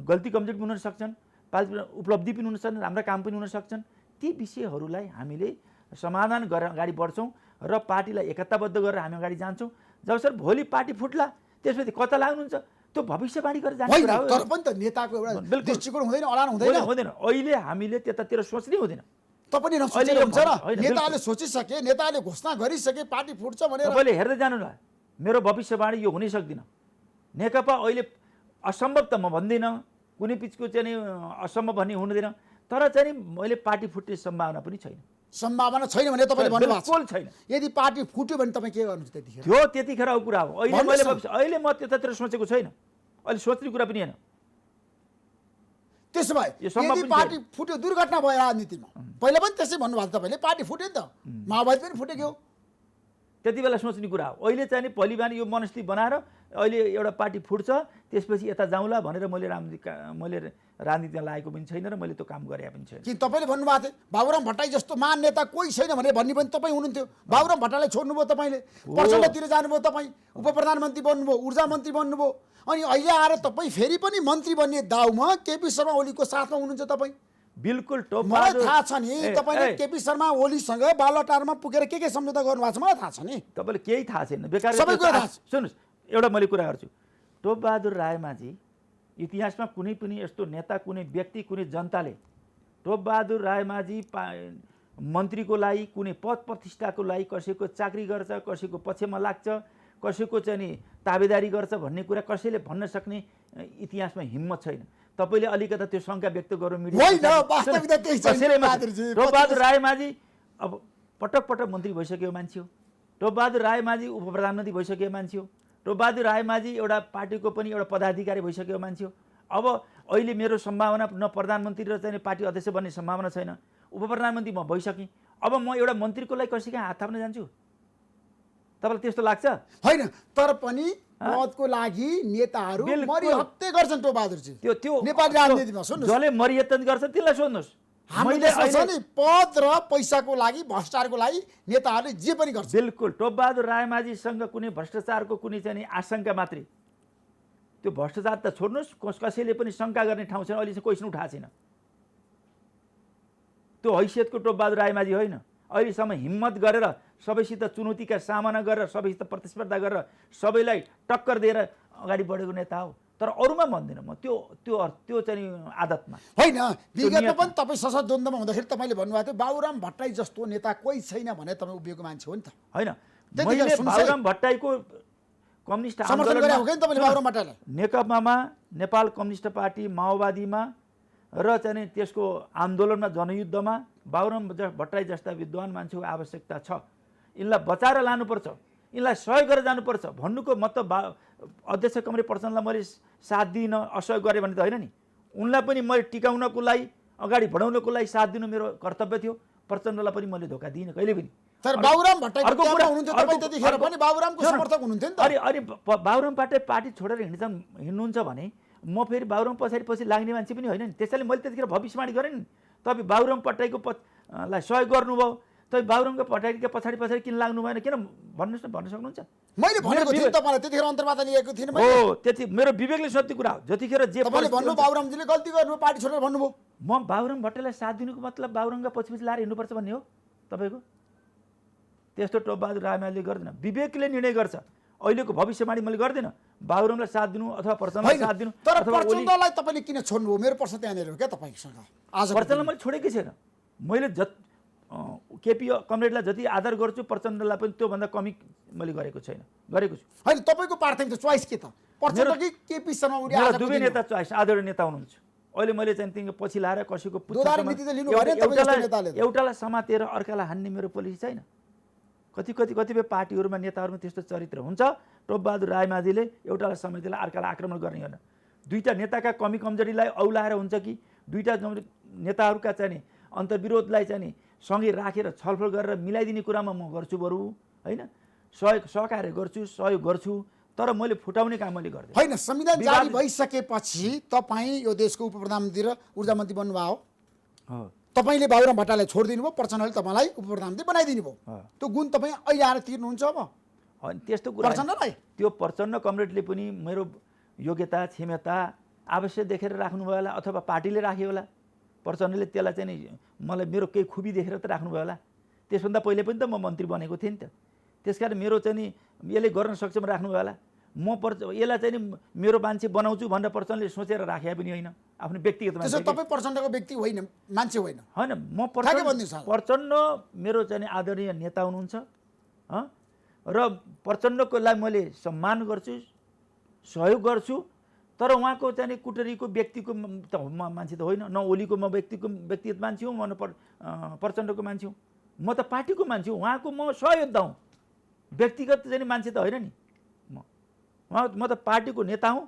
गल्ती कमजोरी पनि हुन सक्छन्, पार्टीभित्र उपलब्धि पनि हुन सक्छन्, राम्रा काम पनि हुन सक्छन्। ती विषयहरूलाई हामीले समाधान गरेर अगाडि बढ्छौँ र पार्टीलाई एकताबद्ध गरेर हामी अगाडि जान्छौँ। जबसम्म भोलि पार्टी फुट्ला त्यसपछि कता लाग्नुहुन्छ त्यो भविष्यवाणी गरेर जाने कुरा हो। तर पनि त नेताको एउटा दृष्टिकोण हुँदैन, अडान हुँदैन। अहिले हामीले त्यतातिर सोच्नै हुँदैन। तपाईले नसोचेर हुन्छ र? नेताले सोचिसके, नेताले घोषणा गरिसके पार्टी फुट्छ भनेर तपाईँले हेर्दै जानु न। मेरो भविष्यवाणी यो हुनै सक्दिन। नेकपा अहिले असम्भव त म भन्दिनँ, कुनै पिचको चाहिँ नि असम्भव भन्ने हुँदैन, तर चाहिँ मैले पार्टी फुट्ने सम्भावना पनि छैन। सम्भावना छैन भने तपाईँले भन्नुभएको छैन। यदि पार्टी फुट्यो भने तपाईँ के गर्नुहुन्छ त्यतिखेर? त्यो त्यतिखेरको कुरा हो। अहिले म त्यतातिर सोचेको छैन, अहिले सोच्ने कुरा पनि होइन। त्यसो भए यदि पार्टी फुट्यो, दुर्घटना भयो राजनीतिमा, पहिला पनि त्यसै भन्नुभएको तपाईँले, पार्टी फुट्यो नि त, माओवादी पनि फुटेको हो, त्यति बेला सोच्ने कुरा हो। अहिले चाहिँ नि भोलि बिहान यो मनस्थिति बनाएर अहिले एउटा पार्टी फुट्छ त्यसपछि यता जाउँला भनेर मैले राजनीतिमा लागेको पनि छैन र मैले त्यो काम गरे पनि छैन। कि तपाईँले भन्नुभएको थियो बाबुराम भट्टराई जस्तो महान नेता कोही छैन भनेर भन्ने पनि तपाईँ हुनुहुन्थ्यो। बाबुराम भट्टराईलाई छोड्नुभयो तपाईँले, प्रचण्डतिर जानुभयो, तपाईँ उप प्रधानमन्त्री बन्नुभयो, ऊर्जा मन्त्री बन्नुभयो, अनि अहिले आएर तपाईँ फेरि पनि मन्त्री बन्ने दाउमा केपी शर्मा ओलीको साथमा हुनुहुन्छ तपाईँ। बिल्कुल मलाई थाहा छ नि तपाईँले केपी शर्मा ओलीसँग बालटारमा पुगेर के सम्झौता गर्नुभएको छ, मलाई थाहा छ नि। तपाईँले केही थाहा छैन, बेकार सबै कुरा थाहा छ। सुन्नुहोस्, एउटा मैले कुरा गर्छु। टोपबहादुर रायमाझी इतिहासमा कुनै पनि यस्तो नेता, कुनै व्यक्ति, कुनै जनताले टोपबहादुर रायमाझी मन्त्रीको लागि, कुनै पद प्रतिष्ठाको लागि कसैको चाकरी गर्छ, कसैको पक्षमा लाग्छ, कसैको चाहिँ नि ताबेदारी गर्छ भन्ने कुरा कसैले भन्न सक्ने इतिहासमा हिम्मत छैन। तपाईँले अलिकता त्यो शङ्का व्यक्त गर्नु टोपबहादुर रायमाझी अब पटक पटक मन्त्री भइसकेको मान्छे हो। टोपबहादुर रायमाझी उप प्रधानमन्त्री भइसकेको मान्छे हो। टोपबहादुर रायमाझी एउटा पार्टीको पनि एउटा पदाधिकारी भइसकेको मान्छे हो। अब अहिले मेरो सम्भावना न प्रधानमन्त्री र चाहिँ पार्टी अध्यक्ष बन्ने सम्भावना छैन, उप प्रधानमन्त्री म भइसकेँ। अब म एउटा मन्त्रीको लागि कसै कहाँ हात थाप्न जान्छु? तपाईँलाई त्यस्तो लाग्छ? होइन, तर पनि पदको लागि नेताहरू मरिहत्ते गर्छन् टोपबहादुरजी। त्यो नेपाली राजनीतिमा सुन्नुहोस्, जसले मरिहत्ते गर्छ त्यसलाई सोध्नुहोस्। हामीले नि पद र पैसाको लागि, भ्रष्टाचारको लागि नेताहरूले जे पनि गर्छ। बिल्कुल, टोपबहादुर रायमाझीसँग कुनै भ्रष्टाचारको कुनै चाहिँ आशंका मात्रै, त्यो भ्रष्टाचार त छोड्नुहोस्, कसैले पनि शङ्का गर्ने ठाउँ छैन, अहिले चाहिँ क्वेसन उठाएको छैन। त्यो हैसियतको टोपबहादुर रायमाझी होइन। अहिलेसम्म हिम्मत गरेर सबैसित चुनौतीका सामना गरेर सबैसित प्रतिस्पर्धा गरेर सबैलाई टक्कर दिएर अगाडि बढेको नेता हो। तर अरूमा भन्दिनँ म, त्यो चाहिँ आदतमा होइन। विगतमा पनि तपाईँ संसद द्वन्द्वमा हुँदाखेरि तपाईँले भन्नुभएको थियो बाबुराम भट्टराई जस्तो नेता कोही छैन भने तपाईँ उभिएको मान्छे हो नि त। होइन, त्यतिखेर मैले सुन्नुहोस् है, बाबुराम भट्टराईको कम्युनिस्ट समर्थन गरे हो कि नि तपाईँले बाबुराम आन्दोलनमा भट्टराईलाई? नेकपामा, नेपाल कम्युनिस्ट पार्टी, माओवादीमा र चाहिँ त्यसको आन्दोलनमा जनयुद्धमा बाबुराम भट्टराई जस्ता विद्वान मान्छेको आवश्यकता छ। यिनलाई बचाएर लानुपर्छ, यिनलाई सहयोग गरेर जानुपर्छ भन्नुको मतलब अध्यक्ष कमरेड प्रचण्डलाई मैले साथ दिन असहयोग गरेँ भने त होइन नि। उनलाई पनि मैले टिकाउनको लागि, अगाडि बढाउनको लागि साथ दिनु मेरो कर्तव्य थियो। प्रचण्डलाई पनि मैले धोका दिइनँ कहिले पनि। तर बाबुराम भट्टराई हुनुहुन्थ्यो तपाईँ त्यतिखेर पनि बाबुरामको समर्थक हुनुहुन्थ्यो नि त। अनि बाबुराम भट्टराई पार्टी छोडेर हिँड्नुहुन्छ भने म फेरि बाबुराम पछि लाग्ने मान्छे पनि होइन नि। त्यसैले मैले त्यतिखेर भविष्यवाणी गरेँ नि। तपाईँ बाबुराम भट्टराईको लाई सहयोग गर्नुभयो, तपाईँ बाबुरामको भट्टराईको पछाडि किन लाग्नु भएन, किन भन्नुहोस् न, भन्न सक्नुहुन्छ? मैले भनेको थिएँ तपाईँलाई त्यतिखेर अन्तर्वार्ता लिएको थिइनँ मैले। हो, त्यति मेरो विवेकले सत्य कुरा हो। जतिखेर जे तपाईँले भन्नु बाबुरामजीले गल्ती गर्नु पार्टी छोडेर भन्नुभयो। म बाबुराम भट्टराईलाई साथ दिनुको मतलब बाबुरामका पछि लाएर हिँड्नुपर्छ भन्ने हो तपाईँको? त्यस्तो टोपबहादुर रायमाझीले गर्दैन, विवेकले निर्णय गर्छ। अहिलेको भविष्यवाणी मैले गर्दिनँ बाबुरामलाई साथ दिनु अथवा प्रचण्डलाई साथ दिनु। तर प्रचण्डलाई तपाईँले किन छोड्नुभयो? मेरो प्रश्न त्यहाँनिर हो क्या तपाईँसँग। आज प्रचण्डलाई मैले छोडेकै छैन। मैले केपी कमरेडलाई जति आदर गर्छु प्रचण्डलाई पनि त्योभन्दा कमी मैले गरेको छु। होइन, तपाईँको प्राथमिकता चोइस के त? प्रचण्ड कि केपी शर्मा ओली? मेरो दुवै नेता चोइस, आदरणीय नेता हुनुहुन्छ। अहिले मैले चाहिँ तिनको पछि लाएर कसैको एउटालाई समातेर अर्कालाई हान्ने मेरो पोलिसी छैन। कतिपय पार्टीहरूमा नेताहरूमा त्यस्तो चरित्र हुन्छ। टोपबहादुर रायमाझीले एउटालाई समेतेर अर्कालाई आक्रमण गर्ने होइन। दुईटा नेताका कमी कमजोरीलाई औलाएर हुन्छ कि दुईटा नेताहरूका चाहिँ अन्तर्विरोधलाई चाहिँ सँगै राखेर छलफल गरेर मिलाइदिने कुरामा म गर्छु बरु, होइन सहकार्य गर्छु, सहयोग गर्छु, तर मैले फुटाउने काम मैले गर्दिनँ। होइन, संविधान जारी भइसकेपछि तपाईँ यो देशको उप प्रधानमन्त्री र ऊर्जा मन्त्री बन्नुभयो। तपाईँले बाबुराम भट्टराईलाई छोडिदिनु भयो, प्रचण्डले तपाईँलाई उप प्रधानमन्त्री बनाइदिनु भयो। त्यो गुण तपाईँ अहिले आएर तिर्नुहुन्छ अब? होइन, त्यस्तो कुरा प्रचण्डलाई त्यो प्रचण्ड कमरेडले पनि मेरो योग्यता क्षमता आवश्यक देखेर राख्नुभयो होला अथवा पार्टीले राख्यो होला। प्रचण्डले त्यसलाई चाहिँ मलाई मेरो केही खुबी देखेर त राख्नुभयो होला। त्यसभन्दा पहिले पनि त म मन्त्री बनेको थिएँ नि त। त्यसकारण मेरो चाहिँ नि यसले गर्न सक्छ म राख्नुभयो होला। म यसलाई चाहिँ नि मेरो मान्छे बनाउँछु भनेर प्रचण्डले सोचेर राखे पनि होइन, आफ्नो व्यक्तिगत मान्छे। तपाईँ प्रचण्डको व्यक्ति होइन, मान्छे होइन? होइन, म प्रचण्ड मेरो चाहिँ आदरणीय नेता हुनुहुन्छ र प्रचण्डको लागि मैले सम्मान गर्छु, सहयोग गर्छु। तर उहाँको चाहिँ कुटरीको व्यक्तिको त मान्छे त होइन। न ओलीको म व्यक्तिगत मान्छे हुँ, म प्रचण्डको मान्छे हुँ। म त पार्टीको मान्छे हुँ। उहाँको म सहयोद्धा हुँ, व्यक्तिगत चाहिँ मान्छे त होइन नि। म त पार्टीको नेता हुँ,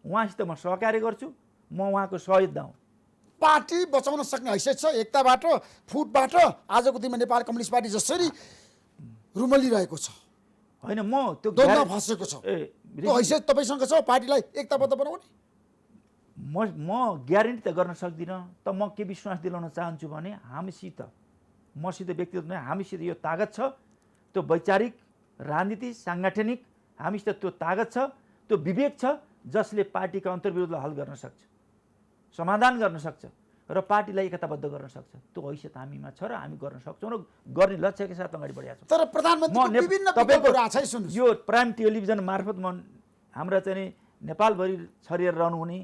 उहाँसित म सहकार्य गर्छु, म उहाँको सहयोद्धा हुँ। पार्टी बचाउन सक्ने हैसियत छ एकताबाट, फुटबाट आजको दिनमा नेपाल कम्युनिस्ट पार्टी जसरी रुमलिरहेको छ, होइन म त्यो द्वन्द्व फसेको छ, त्यो हैसियत तपाईँसँग छ पार्टीलाई एकताबद्ध बनाउने? म ग्यारेन्टी त गर्न सक्दिनँ। त म के विश्वास दिलाउन चाहन्छु भने मसित व्यक्तिगत नै हामीसित यो तागत छ, त्यो वैचारिक राजनीति साङ्गठनिक हामीसित त्यो तागत छ, त्यो विवेक छ, जसले पार्टीका अन्तर्विरोधलाई हल गर्न सक्छ, समाधान गर्न सक्छ र पार्टीलाई एकताबद्ध गर्न सक्छ। त्यो हैसियत हामीमा छ र हामी गर्न सक्छौँ र गर्ने लक्ष्यका साथ अगाडि बढेका छौँ। तर प्रधानमन्त्रीको विभिन्न विकल्पहरू आछ है, सुन्नुहोस्। यो प्राइम टेलिभिजन मार्फत म हाम्रा चाहिँ नेपालभरि छरिएर रहनुहुने,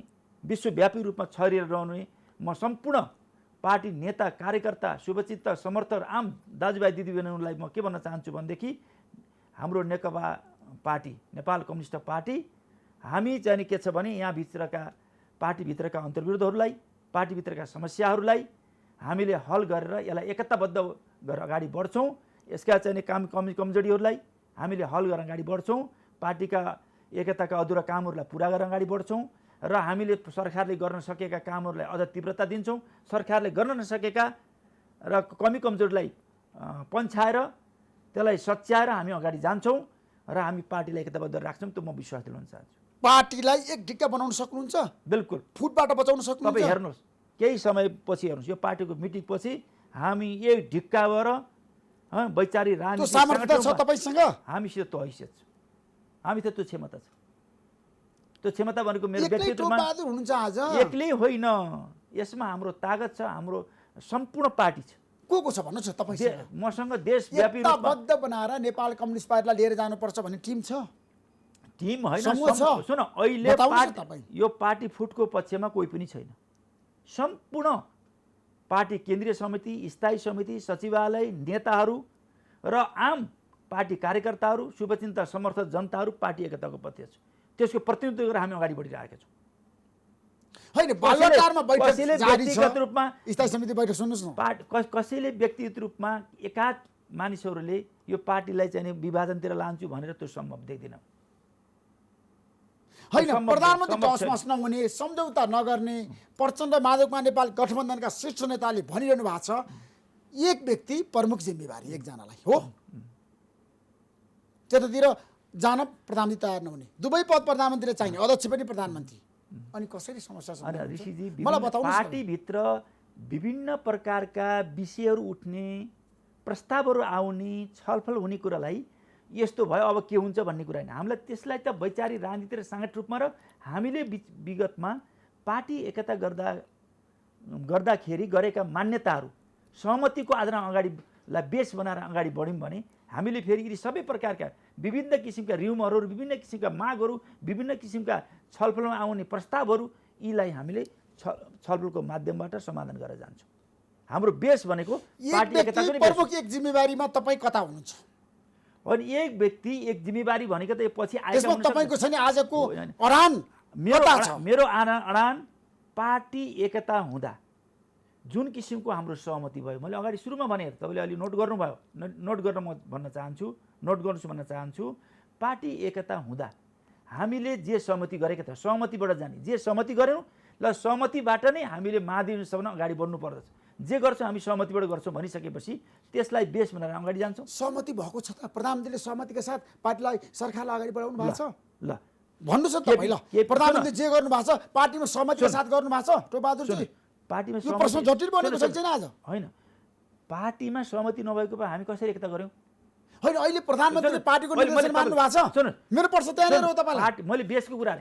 विश्वव्यापी रूपमा छरिएर रहनुहुने म सम्पूर्ण पार्टी नेता, कार्यकर्ता, शुभचित्त, समर्थक, आम दाजुभाइ दिदीबहिनीहरूलाई म के भन्न चाहन्छु भनेदेखि हाम्रो नेकपा पार्टी, नेपाल कम्युनिस्ट पार्टी, हामी चाहिँ के छ भने यहाँभित्रका पार्टीभित्रका अन्तर्विरोधहरूलाई, पार्टीभित्रका समस्याहरूलाई हामीले हल गरेर यसलाई एकताबद्ध गरेर अगाडि बढ्छौँ। यसका चाहिँ कमजोरीहरूलाई हामीले हल गरेर अगाडि बढ्छौँ। पार्टीका एकताका अधुरा कामहरूलाई पुरा गरेर अगाडि बढ्छौँ र हामीले सरकारले गर्न सकेका कामहरूलाई अझ तीव्रता दिन्छौँ। सरकारले गर्न नसकेका र कमजोरीलाई पन्छाएर त्यसलाई सच्याएर हामी अगाडि जान्छौँ र हामी पार्टीलाई एकताबद्ध राख्छौँ। त्यो म विश्वास दिलाउन चाहन्छु। पार्टीलाई एक ढिक्का बनाउन सक्नुहुन्छ? बिल्कुल। फुटबाट बचाउन सक्नुहुन्छ? तपाईँ हेर्नुहोस्, केही समयपछि हेर्नुहोस्, यो पार्टीको मिटिङ पछि हामी एक ढिक्का भएर वैचारिक राजनीति सामर्थ्य छ तपाईँसँग? हामीसित त्यो हैसियत छ, हामीसित त्यो क्षमता छ। त्यो क्षमता भनेको मेरो व्यक्तित्वमा हुनुहुन्छ आज? एक्लै होइन, यसमा हाम्रो तागत छ, हाम्रो सम्पूर्ण पार्टी छ। को छ भन्नुहोस् न तपाईँसँग? मसँग देशव्यापी एकताबद्ध बनाएर नेपाल कम्युनिस्ट पार्टीलाई लिएर जानुपर्छ भन्ने टिम छ? टिम होइन, समूह छ। सुन, अहिले बताउनुहोस् तपाईँ। यो पार्टी फुटको पक्षमा कोही पनि छैन। सम्पूर्ण पार्टी केन्द्रीय समिति, स्थायी समिति, सचिवालय, नेताहरू र आम पार्टी कार्यकर्ताहरू, शुभचिन्ता समर्थक जनताहरू पार्टी एकताको पक्ष छ। त्यसको प्रतिनिधित्व गरेर हामी अगाडि बढिरहेका छौँ। होइन, बालुवाटारमा बैठक कसैले जारी छ, व्यक्तिगत रूपमा स्थायी समिति बैठक सुन्नुहोस् न। कसैले व्यक्तिगत रूपमा एकाध मानिसहरूले यो पार्टीलाई चाहिँ विभाजनतिर लान्छु भनेर त्यो सम्भव देख्दिनँ। होइन, सम्भव प्रधानमन्त्री सम्भव टसमस नहुने, सम्झौता नगर्ने प्रचण्ड माधवकुमार नेपाल गठबन्धनका शीर्ष नेताले भनिरहनु भएको छ, एक व्यक्ति प्रमुख जिम्मेवारी एकजनालाई हो। त्यतातिर जान प्रधानमन्त्री तयार नहुने, दुवै पद प्रधानमन्त्रीले चाहिने, अध्यक्ष पनि प्रधानमन्त्री, अनि कसरी समस्या अनि ऋषिजी, मलाई बताउनुहोस् न। पार्टीभित्र विभिन्न प्रकारका विषयहरू उठ्ने, प्रस्तावहरू आउने, छलफल हुने कुरालाई यस्तो भयो अब के हुन्छ भन्ने कुरा होइन। हामीलाई त्यसलाई त वैचारिक राजनीति र साङ्गठनिक रूपमा र हामीले विगतमा पार्टी एकता गर्दाखेरि गरेका मान्यताहरू, सहमतिको आधारमा अगाडिलाई बेस बनाएर अगाडि बढ्यौँ भने हामीले फेरि यी सबै प्रकारका विभिन्न किसिमका रिउमरहरू, विभिन्न किसिमका मागहरू, विभिन्न किसिमका छलफलमा आउने प्रस्तावहरू, यीलाई हामीले छलफलको माध्यमबाट समाधान गरेर जान्छौँ। हाम्रो बेस भनेको पार्टी एकताको नै बेस। प्रमुख एक जिम्मेवारीमा तपाईँ कता हुनुहुन्छ? अनि एक व्यक्ति एक जिम्मेवारी भनेको त यो पछि त्यसमा आएका तपाईँको छ नि आजको अडान कता छ? मेरो अडान पार्टी एकता हुँदा जुन किसिमको हाम्रो सहमति भयो, मैले अगाडि सुरुमा भने, तपाईँले अलि नोट गर्नुभयो, नोट गर्न म भन्न चाहन्छु, पार्टी एकता हुँदा हामीले जे सहमति गरेका थियौँ, सहमतिबाट जाने, जे सहमति गऱ्यौँ ल सहमतिबाट नै हामीले महाधिवेशनसम्म अगाडि बढ्नु पर्दछ। जे गर्छौँ हामी सहमतिबाट गर्छौँ भनिसकेपछि त्यसलाई बेस बनाएर अगाडि जान्छौँ। सहमति भएको छ त? प्रधानमन्त्रीले सहमतिका साथ पार्टीलाई सरकारलाई अगाडि बढाउनु भएको छ? ल भन्नुहोस् न तपाईँ। ल प्रधानमन्त्री जे गर्नु भएको छ पार्टीमा सहमतिका साथ गर्नु भएको छ टोपबहादुरजी? पार्टीमा यो प्रश्न जटिल बनेको छैन आज? होइन, पार्टीमा सहमति नभएको भए हामी कसरी एकता गऱ्यौँ? होइन, अहिले प्रधानमन्त्रीले पार्टीको निर्देशन मान्नु भएको छ? मेरो प्रश्न त्यहाँनिर हो तपाईँलाई। मैले देशको कुरा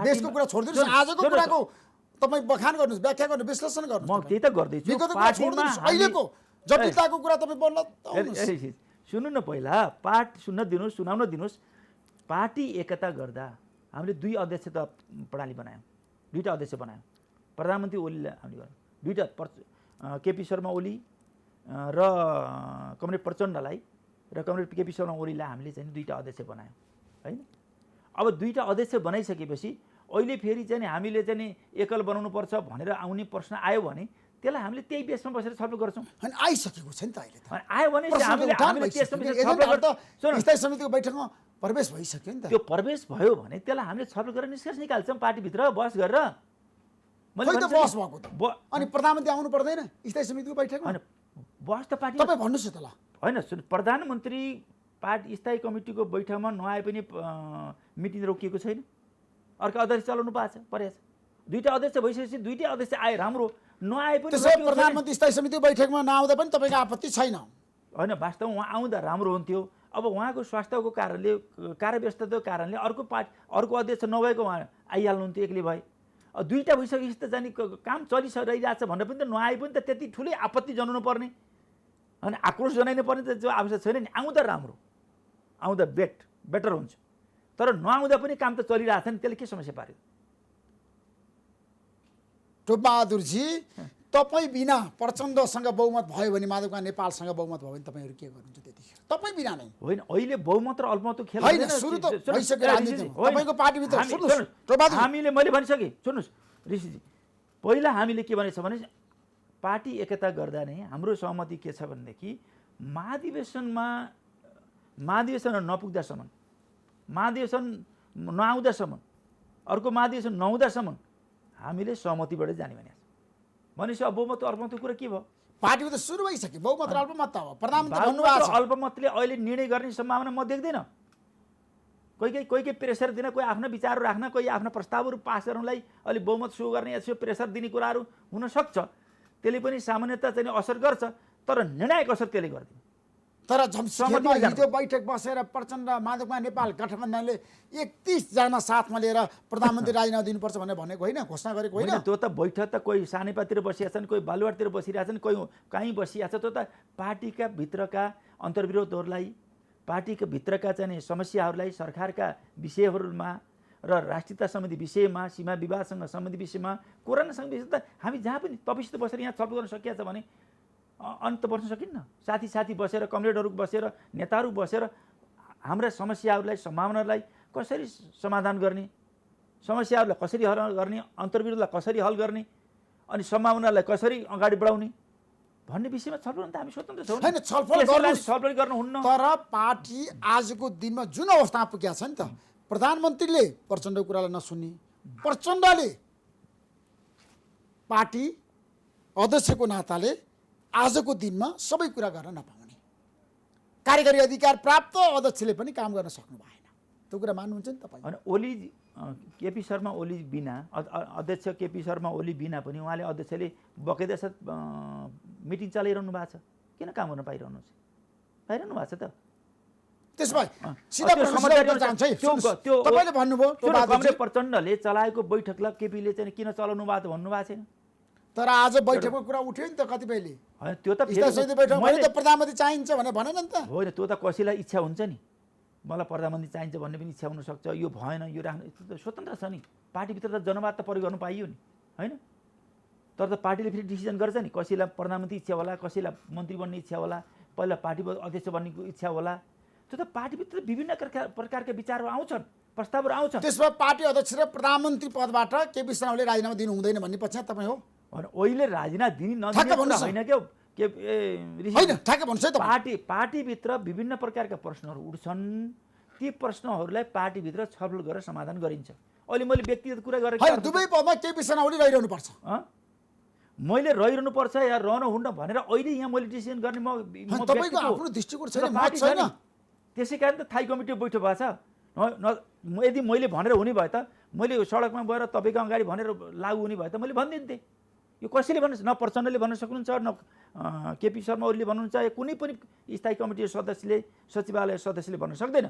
देशको कुरा छोडिदिनुहोस्, आजको कुराको तपाईँ बखान गर्नुहोस्, व्याख्या गर्नुहोस्, विश्लेषण गर्नुहोस्। म त्यही त गर्दैछु। विगतको कुरा छोडिदिनुहोस्, अहिलेको जटिलताको कुरा तपाईँ बोल्न सुन्नु न, पहिला सुनाउन दिनुहोस्। पार्टी एकता गर्दा हामीले दुई अध्यक्ष प्रणाली बनायौँ, दुईवटा अध्यक्ष बनायौँ। प्रधानमन्त्री ओलीलाई हामीले गर्यौँ, दुईवटा केपी शर्मा ओली र कमरेड प्रचण्डलाई र कमरेड केपी शर्मा ओलीलाई हामीले चाहिँ दुईवटा अध्यक्ष बनायौँ होइन। अब दुईवटा अध्यक्ष बनाइसकेपछि अहिले फेरि चाहिँ हामीले चाहिँ एकल बनाउनुपर्छ भनेर आउने प्रश्न आयो भने त्यसलाई हामीले त्यही बेसमा बसेर छलफल गर्छौँ। अनि आइसकेको छ नि त अहिले त। आयो भने स्थायी समितिको बैठकमा प्रवेश भइसक्यो नि त। त्यो प्रवेश भयो भने त्यसलाई हामीले छलफल गरेर निष्कर्ष निकाल्छौँ पार्टीभित्र बहस गरेर। खै त बहस भएको त? अनि प्रधानमन्त्री आउनु पर्दैन स्थायी समितिको बैठकमा? होइन, बहस त पार्टी तपाईँ भन्नुहोस् न त। ल होइन, प्रधानमन्त्री पार्टी स्थायी कमिटीको बैठकमा नआए पनि मिटिङ रोकिएको छैन। अर्को अध्यक्ष चलाउनु परेछ। दुईवटा अध्यक्ष भइसकेपछि दुईटै अध्यक्ष आए राम्रो, नआए पनि प्रधानमन्त्री स्थायी समितिको बैठकमा नआउँदा पनि तपाईँको आपत्ति छैन? होइन, वास्तवमा उहाँ आउँदा राम्रो हुन्थ्यो। अब उहाँको स्वास्थ्यको कारणले, कार्यव्यस्तताको कारणले अर्को अध्यक्ष नभएको उहाँ आइहाल्नुहुन्थ्यो, एक्लै भए। दुईवटा भइसकेपछि त जाने काम चलिरहेको छ भनेर पनि त नआए पनि त त्यति ठुलै आपत्ति जनाउनु पर्ने अनि आक्रोश जनाइनु पर्ने त जो आवश्यक छैन नि। आउँदा राम्रो, आउँदा बेटर हुन्छ। तर नआउँदा पनि काम त चलिरहेको छ नि, त्यसले के समस्या पार्यो? टोपबहादुरजी, तपाईँ बिना प्रचण्डसँग बहुमत भयो भने, माधवकुमार नेपालसँग बहुमत भयो भने तपाईँहरू के गर्नुहुन्छ त्यतिखेर? तपाईँ बिना नै होइन, अहिले बहुमत र अल्पमतको खेल होइन, सुरु त भइसक्यो राजनीतिमा। तपाईँको पार्टीभित्र हामीले, मैले भनिसकेँ, सुन्नुहोस् ऋषिजी, पहिला हामीले के भनेछ भने पार्टी एकता गर्दा नै हाम्रो सहमति के छ भनेदेखि महाधिवेशन नपुग्दासम्म, महाधिवेशन नआउँदासम्म, अर्को महाधिवेशन नहुँदासम्म हामीले सहमतिबाटै जाने भनेपछि अब बहुमत अल्पमतको कुरा के भयो? पार्टीको त सुरु भइसक्यो, बहुमत र अल्पमत त अब प्रधानमन्त्री भन्नुभएको छ। अल्पमतले अहिले निर्णय गर्ने सम्भावना म देख्दिनँ। कोही प्रेसर दिन, कोही आफ्ना विचारहरू राख्न, कोही आफ्ना प्रस्तावहरू पास गर्नलाई अलिक बहुमत सो गर्ने यसो प्रेसर दिने कुराहरू हुनसक्छ। त्यसले पनि सामान्यतः चाहिँ असर गर्छ, तर निर्णायक असर त्यसले गर्दैन। तर जम्सुमा हिजो बैठक बसेर प्रचण्ड माधवकुमार नेपाल गठबन्धनले 31 जना साथमा लिएर प्रधानमन्त्री राजीनामा दिनुपर्छ भनेर भनेको होइन, घोषणा गरेको होइन? त्यो त बैठक त कोही सानेपातिर बसिया छन्, कोही बालुवाडतिर बसिरहेका छन्, कोही कहीँ बसिया छ। त्यो त पार्टीका भित्रका अन्तर्विरोधहरूलाई, पार्टीको भित्रका चाहिँ समस्याहरूलाई सरकारका विषयहरूमा र राष्ट्रियता सम्बन्धी विषयमा, सीमा विवादसँग सम्बन्धी विषयमा, कोरोनासँग विषय त हामी जहाँ पनि तपाईँसित बसेर यहाँ छलफल गर्न सकिएको छ भने अन्त बस्न सकिन्न। साथी बसेर, कमरेडहरू बसेर, नेताहरू बसेर हाम्रा समस्याहरूलाई, सम्भावनालाई कसरी समाधान गर्ने, समस्याहरूलाई कसरी हल गर्ने, अन्तर्विरोधलाई कसरी हल गर्ने अनि सम्भावनालाई कसरी अगाडि बढाउने भन्ने विषयमा छलफल गर्न त हामी स्वतन्त्र छौँ। हैन, छलफल गर्नुहुन्न। तर पार्टी आजको दिनमा जुन अवस्थामा पुगेको छ नि त, प्रधानमन्त्रीले प्रचण्डको कुरालाई नसुन्ने, प्रचण्डले पार्टी अध्यक्षको नाताले आजको दिनमा सबै कुरा गर्न नपाउने, कार्यकारी अधिकार प्राप्त अध्यक्षले पनि काम गर्न सक्नु भएन। त्यो कुरा मान्नुहुन्छ नि तपाईँ? अनि ओली केपी शर्मा ओली बिना, अध्यक्ष केपी शर्मा ओली बिना पनि उहाँले अध्यक्षले बकाइदा साथ मिटिङ चलाइरहनु भएको छ। किन काम गर्न पाइरहनु भएको छ त? त्यसमा सिधा तपाईँले भन्नुभयो प्रचण्डले चलाएको बैठकलाई केपीले चाहिँ किन चलाउनु भएको भन्नु भएको छैन। तर आज बैठकको कुरा उठ्यो नि त कतिपयले। त्यो त प्रधानमन्त्री चाहिन्छ भनेर भनेन नि त। होइन, त्यो त कसैलाई इच्छा हुन्छ नि, मलाई प्रधानमन्त्री चाहिन्छ भन्ने पनि इच्छा हुनसक्छ। यो भएन, यो राख्नु स्वतन्त्र छ नि। पार्टीभित्र त जनवाद त प्रयोग गर्नु पाइयो नि, होइन? तर त पार्टीले फेरि डिसिजन गर्छ नि, कसैलाई प्रधानमन्त्री इच्छा होला, कसैलाई मन्त्री बन्ने इच्छा होला, पहिला पार्टी अध्यक्ष बन्ने इच्छा होला। त्यो त पार्टीभित्र विभिन्न प्रकारका विचारहरू आउँछन्, प्रस्तावहरू आउँछन्। त्यसमा पार्टी अध्यक्ष र प्रधानमन्त्री पदबाट केपी शर्माले राजीनामा दिनु हुँदैन भन्ने पक्षमा तपाईँ हो? अहिले राजीनामा दिने नदिने होइन क्या, पार्टीभित्र विभिन्न प्रकारका प्रश्नहरू उठ्छन्। ती प्रश्नहरूलाई पार्टीभित्र छलफल गरेर समाधान गरिन्छ। अहिले मैले व्यक्तिगत कुरा गरेँ, दुवै पदमा केपी शर्मा ओली रहिरहनु पर्छ, मैले रहिरहनु पर्छ या रहनु हुन्न भनेर अहिले यहाँ मैले डिसिजन गर्ने तपाईँको आफ्नो दृष्टिकोण छैन। त्यसै कारण त थाई कमिटी बैठक भएको छ। यदि मैले भनेर हुने भए त मैले सडकमा गएर तपाईँको अगाडि भनेर लागु हुने भए त मैले भनिदिन्थेँ। यो कसैले भन्नु, न प्रचण्डले भन्न सक्नुहुन्छ, न केपी शर्मा ओलीले भन्नुहुन्छ, या कुनै पनि स्थायी कमिटी सदस्यले, सचिवालय सदस्यले भन्न सक्दैन।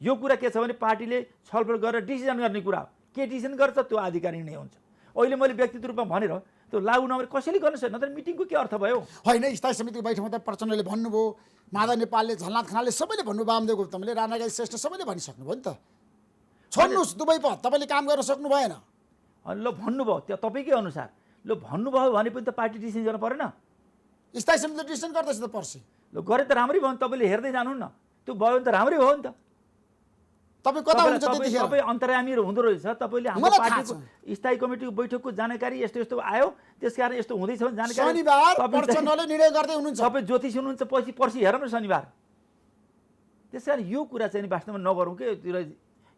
यो कुरा के छ भने पार्टीले छलफल गरेर डिसिजन गर्ने कुरा हो। के डिसिजन गर्छ त्यो आधिकारिक नै हुन्छ। अहिले मैले व्यक्तिगत रूपमा भनेर त्यो लागु नभएर कसैले गर्न सक्दैन। नत्र मिटिङको के अर्थ भयो? होइन, स्थायी समितिको बैठकमा त प्रचण्डले भन्नुभयो, माधव नेपालले, झलनाथ खनालले सबैले भन्नु, वामदेव गौतमले, राणा गाई श्रेष्ठ सबैले भनिसक्नुभयो नि त। छोड्नुहोस् दुवै पद, तपाईँले काम गर्न सक्नु भएन। ल भन्नुभयो, त्यो तपाईँकै अनुसार ल भन्नुभयो भने पनि त पार्टी डिसिजन गर्नु परेन। स्थायी समितिले डिसिजन गर्दैछ त पर्सि। ल गरे त राम्रै भयो नि, तपाईँले हेर्दै जानु न, त्यो भयो भने त राम्रै भयो नि त। तपाईँ कता हुनुहुन्छ त्यतिखेर? तपाईँ अन्तर्यामीहरू हुँदो रहेछ। तपाईँले हाम्रो पार्टीको स्थायी कमिटीको बैठकको जानकारी यस्तो यस्तो आयो, त्यसकारण यस्तो हुँदैछ भने जानकारी। शनिबार प्रचण्डले निर्णय गर्दै हुनुहुन्छ। तपाईँ ज्योतिष हुनुहुन्छ, पर्सि हेरौँ न शनिबार। त्यसकारण यो कुरा चाहिँ वास्तवमा नगरौँ के,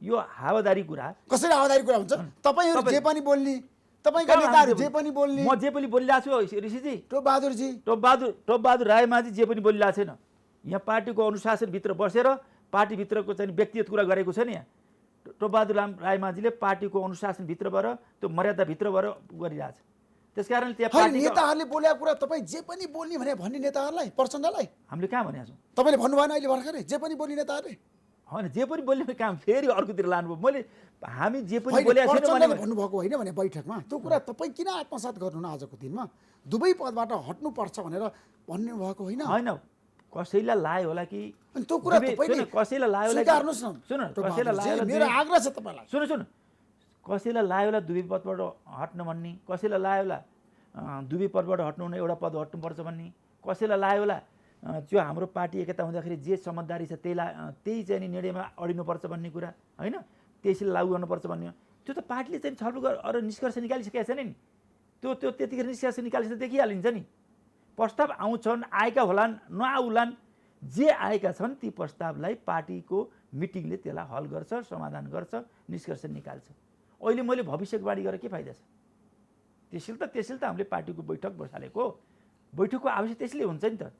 यो हावादारी कुरा। कसरी हावादारी कुरा हुन्छ? तपाईँहरू जे पनि बोल्ने, तपाईँका नेताहरू जे पनि बोल्ने। म जे पनि बोलिरहेको छु ऋषिजी, टोपबहादुर रायमाझी जे पनि बोलिरहेको छैन। यहाँ पार्टीको अनुशासनभित्र बसेर पार्टीभित्रको चाहिँ व्यक्तिगत कुरा गरेको छ नि। यहाँ टोपबहादुर रायमाझीले पार्टीको अनुशासनभित्रबाट त्यो मर्यादाभित्रबाट गरिरहेछ। त्यसकारण त्यहाँ नेताहरूले बोलेको कुरा तपाईँ जे पनि बोल्ने भन्ने नेताहरूलाई, प्रचण्डलाई हामीले कहाँ भनेको छौँ? तपाईँले भन्नु भएन अहिले भर्खरै जे पनि बोल्ने नेताहरूले? होइन, जे पनि बोल्ने काम फेरि अर्कोतिर लानुभयो। मैले हामी जे पनि बोलेको छैन भन्नुभएको होइन भने बैठकमा त्यो कुरा तपाईँ किन आत्मसात गर्नु न? आजको दिनमा दुवै पदबाट हट्नुपर्छ भनेर भन्नुभएको होइन? होइन, कसैलाई लायो होला कि त्यो कुरा तपाईँले कसैलाई लायो होला, स्वीकार्नुहोस् न। सुन, कसैलाई लायो, मेरो आग्रह छ तपाईँलाई, सुन, कसैलाई लायो होला दुवै पदबाट हट्न भन्ने, कसैलाई लायो होला दुवै पदबाट हट्नु हुने, एउटा पद हट्नुपर्छ भन्ने, कसैलाई लायो होला जो हाम्रो पार्टी एकता हुँदाखेरि जे समझदारी छ त्यही चाहिँ नि निर्णयमा अडिनुपर्छ भन्ने कुरा, होइन? त्यसैले लागू गर्नुपर्छ भन्ने, त्यो त पार्टीले चाहिँ छलफल गरेर निष्कर्ष निकालिसकेको छैन नि। त्यो त्यतिखेर निष्कर्ष निकालेर देखिहालिन्छ नि। प्रस्ताव आउँछन्, आएका होलान्, नआउलान्, जे आएका छन् ती प्रस्तावलाई पार्टीको मिटिङले त्यसलाई हल गर्छ, समाधान गर्छ, निष्कर्ष निकाल्छ। अहिले मैले भविष्यवाणी गरेर के फाइदा छ? त्यसैले त हामीले पार्टीको बैठक बसालेको। बैठकको आवश्यक त्यसले हुन्छ नि त।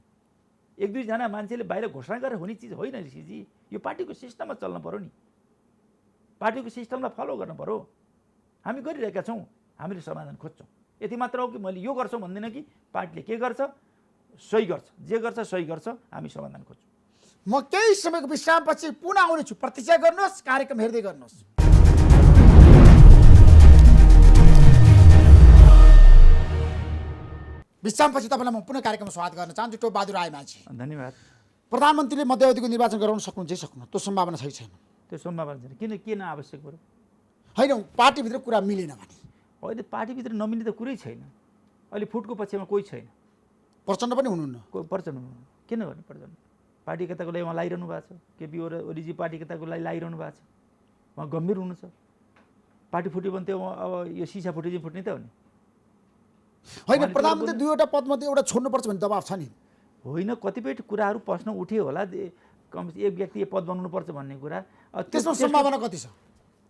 एक दुईजना मान्छेले बाहिर घोषणा गरेर हुने चिज होइन ऋषिजी। यो पार्टीको सिस्टममा चल्न पर्यो नि, पार्टीको सिस्टमलाई फलो गर्नु पर्यो। हामी गरिरहेका छौँ, हामीले समाधान खोज्छौँ। यति मात्र हो कि मैले यो गर्छौँ भन्दैन कि पार्टीले के गर्छ सही गर्छ, जे गर्छ सही गर्छ, हामी समाधान खोज्छौँ। म केही समयको विश्रामपछि पुनः आउनेछु, प्रतीक्षा गर्नुहोस्, कार्यक्रम हेर्दै गर्नुहोस्। विश्रामपछि तपाईँलाई म पुनः कार्यक्रममा स्वागत गर्न चाहन्छु। टोपबहादुर रायमाझी, धन्यवाद। प्रधानमन्त्रीले मध्यावधिको निर्वाचन गराउन सक्नुहुन्छ सक्नु त्यो सम्भावना छैन। त्यो सम्भावना छैन। किन आवश्यक पऱ्यो? होइन, पार्टीभित्र कुरा मिलेन भने अहिले पार्टीभित्र नमिल्ने त कुरै छैन। अहिले फुटको पक्षमा कोही छैन। प्रचण्ड पनि हुनुहुन्न। कोही प्रचण्ड हुनुहुन्न। किन गर्ने प्रचण्ड? पार्टी कताको लागि उहाँ लागिरहनु भएको छ। केपी ओलीजी पार्टी कताको लागि लागिरहनु भएको छ। उहाँ गम्भीर हुनुहुन्छ। पार्टी फुट्यो भने त्यो अब यो सिसा फुट्यो फुट्ने त हो नि। होइन, प्रधानमन्त्री दुईवटा पदमध्ये एउटा छोड्नुपर्छ भन्ने दबाब छ नि। होइन, कतिपय कुराहरू प्रश्न उठ्यो होला। एक व्यक्ति पद बनाउनुपर्छ भन्ने कुरा त्यसमा सम्भावना कति छ